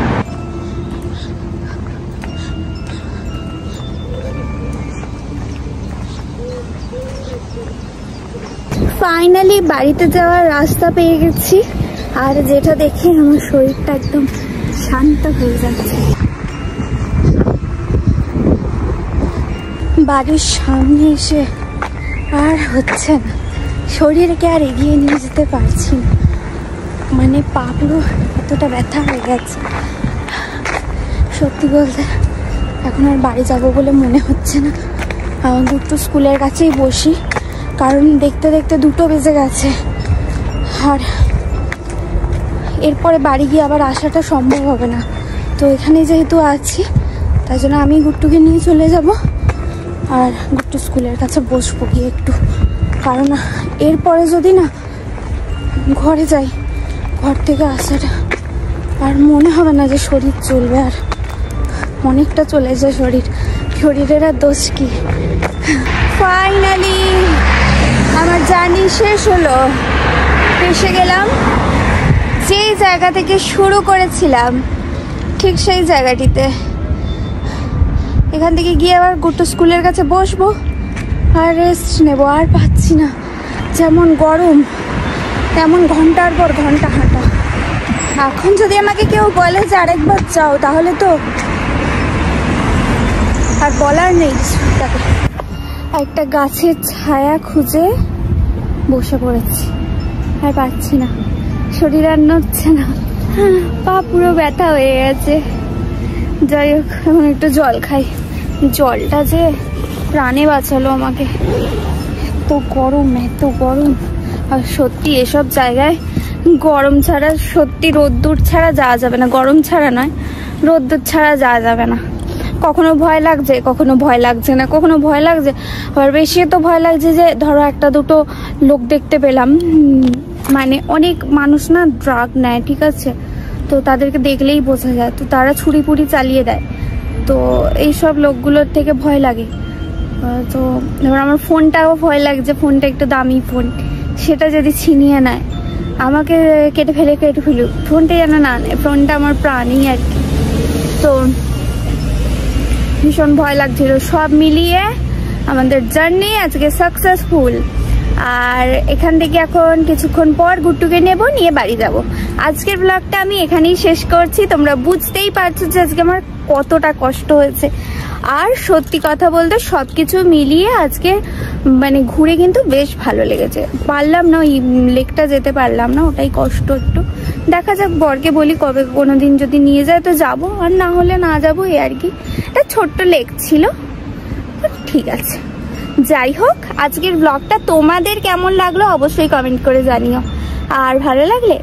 ফাইনালি বাড়িতে যাওয়ার রাস্তা পেয়ে গেছি, আর যেটা দেখে আমার শরীরটা একদম শান্ত হয়ে যাচ্ছে। বাড়ির সামনে এসে আর হচ্ছে না, শরীরকে আর এগিয়ে নিয়ে যেতে পারছি না, মানে পাগুলো এতটা ব্যথা হয়ে গেছে। সত্যি বলতে এখন আর বাড়ি যাব বলে মনে হচ্ছে না। একটু স্কুলের কাছেই বসি, কারণ দেখতে দেখতে 2টো বেজে গেছে। আর এরপরে বাড়ি গিয়ে আবার আসাটা সম্ভব হবে না, তো এখানে যেহেতু আছি তাই জন্য আমি গুট্টুকে নিয়ে চলে যাব। আর গুট্টু স্কুলের কাছে বসবো গিয়ে একটু, কারণ এরপরে যদি না ঘরে যাই, ঘর থেকে আসাটা আর মনে হবে না যে শরীর চলবে। আর অনেকটা চলে যায় শরীরের আর দোষ কি। ফাইনালি আমার জার্নি শেষ হলো, এসে গেলাম যেই জায়গা থেকে শুরু করেছিলাম ঠিক সেই জায়গাটিতে। এখান থেকে গিয়ে আবার গুট্টু স্কুলের কাছে বসবো আর রেস্ট নেবো। আর পাচ্ছি না, যেমন গরম তেমন ঘন্টার পর ঘন্টা হাঁটা। এখন যদি আমাকে কেউ বলে যে আরেকবার যাও, তাহলে তো আর বলার নেই। তাকে একটা গাছের ছায়া খুঁজে বসে পড়েছি, আর পাচ্ছি না, শরীর আর নড়ছে না, পা পুরো ব্যথা হয়ে গেছে। যাই হোক, এখন একটু জল খাই। জলটা যে প্রাণে বাঁচালো আমাকে। এত গরম, এত গরম। আর সত্যি এসব জায়গায় গরম ছাড়া, সত্যি রোদ্দুর ছাড়া যাওয়া যাবে না। গরম ছাড়া নয়, রোদ্দুর ছাড়া যাওয়া যাবে না। কখনো ভয় লাগছে, কখনো ভয় লাগছে না, কখনো ভয় লাগছে, আবার বেশি তো ভয় লাগছে যে ধরো 1-2 লোক দেখতে পেলাম। মানে অনেক মানুষ না ড্রাগ নেয়, ঠিক আছে, তো তাদেরকে দেখলেই বোঝা যায়, তো তারা ছুরি পুরি চালিয়ে দেয়। তো এইসব লোকগুলোর থেকে ভয় লাগে। তো এবার আমার ফোনটাও ভয় লাগছে, ফোনটা একটু দামি ফোন, সেটা যদি ছিনিয়ে নেয়, আমাকে কেটে ফেলুক, ফোনটা যেন না নেয়, ফোনটা আমার প্রাণই আর কি। তো ভীষণ ভয় লাগছিল। সব মিলিয়ে আমাদের জার্নি আজকে সাকসেসফুল। আর এখান থেকে এখন কিছুক্ষণ পর গুট্টুকে নিয়ে বাড়ি যাব। আজকের ব্লগটা আমি এখানেই শেষ করছি। তোমরা বুঝতেই পারছো যে আজকে আমার কতটা কষ্ট হয়েছে। আর সত্যি কথা বলতে সবকিছু মিলিয়ে আজকে মানে ঘুরে কিন্তু বেশ ভালো লেগেছে। পারলাম না, ওই লেকটা যেতে পারলাম না, ওটাই কষ্ট একটু। দেখা যাক, বরকে বলি কবে কোনোদিন যদি নিয়ে যায় তো যাবো, আর না হলে না যাবো, এই আর কি। এটা ছোট্ট লেক ছিল, ঠিক আছে। যাই হোক, আজকের ব্লগটা তোমাদের কেমন লাগলো অবশ্যই কমেন্ট করে জানিও। আর ভালো লাগলে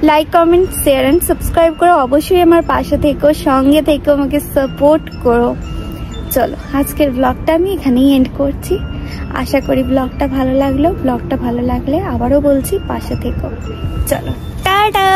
like, comment, share and subscribe করো। অবশ্যই আমার পাশে থেকো, সঙ্গে থেকো, আমাকে সাপোর্ট করো। চলো, আজকের ব্লগটা আমি এখানেই এন্ড করছি। আশা করি ব্লগটা ভালো লাগলো। ব্লগটা ভালো লাগলে আবারও বলছি, পাশে থেকো। চলো, টাটা।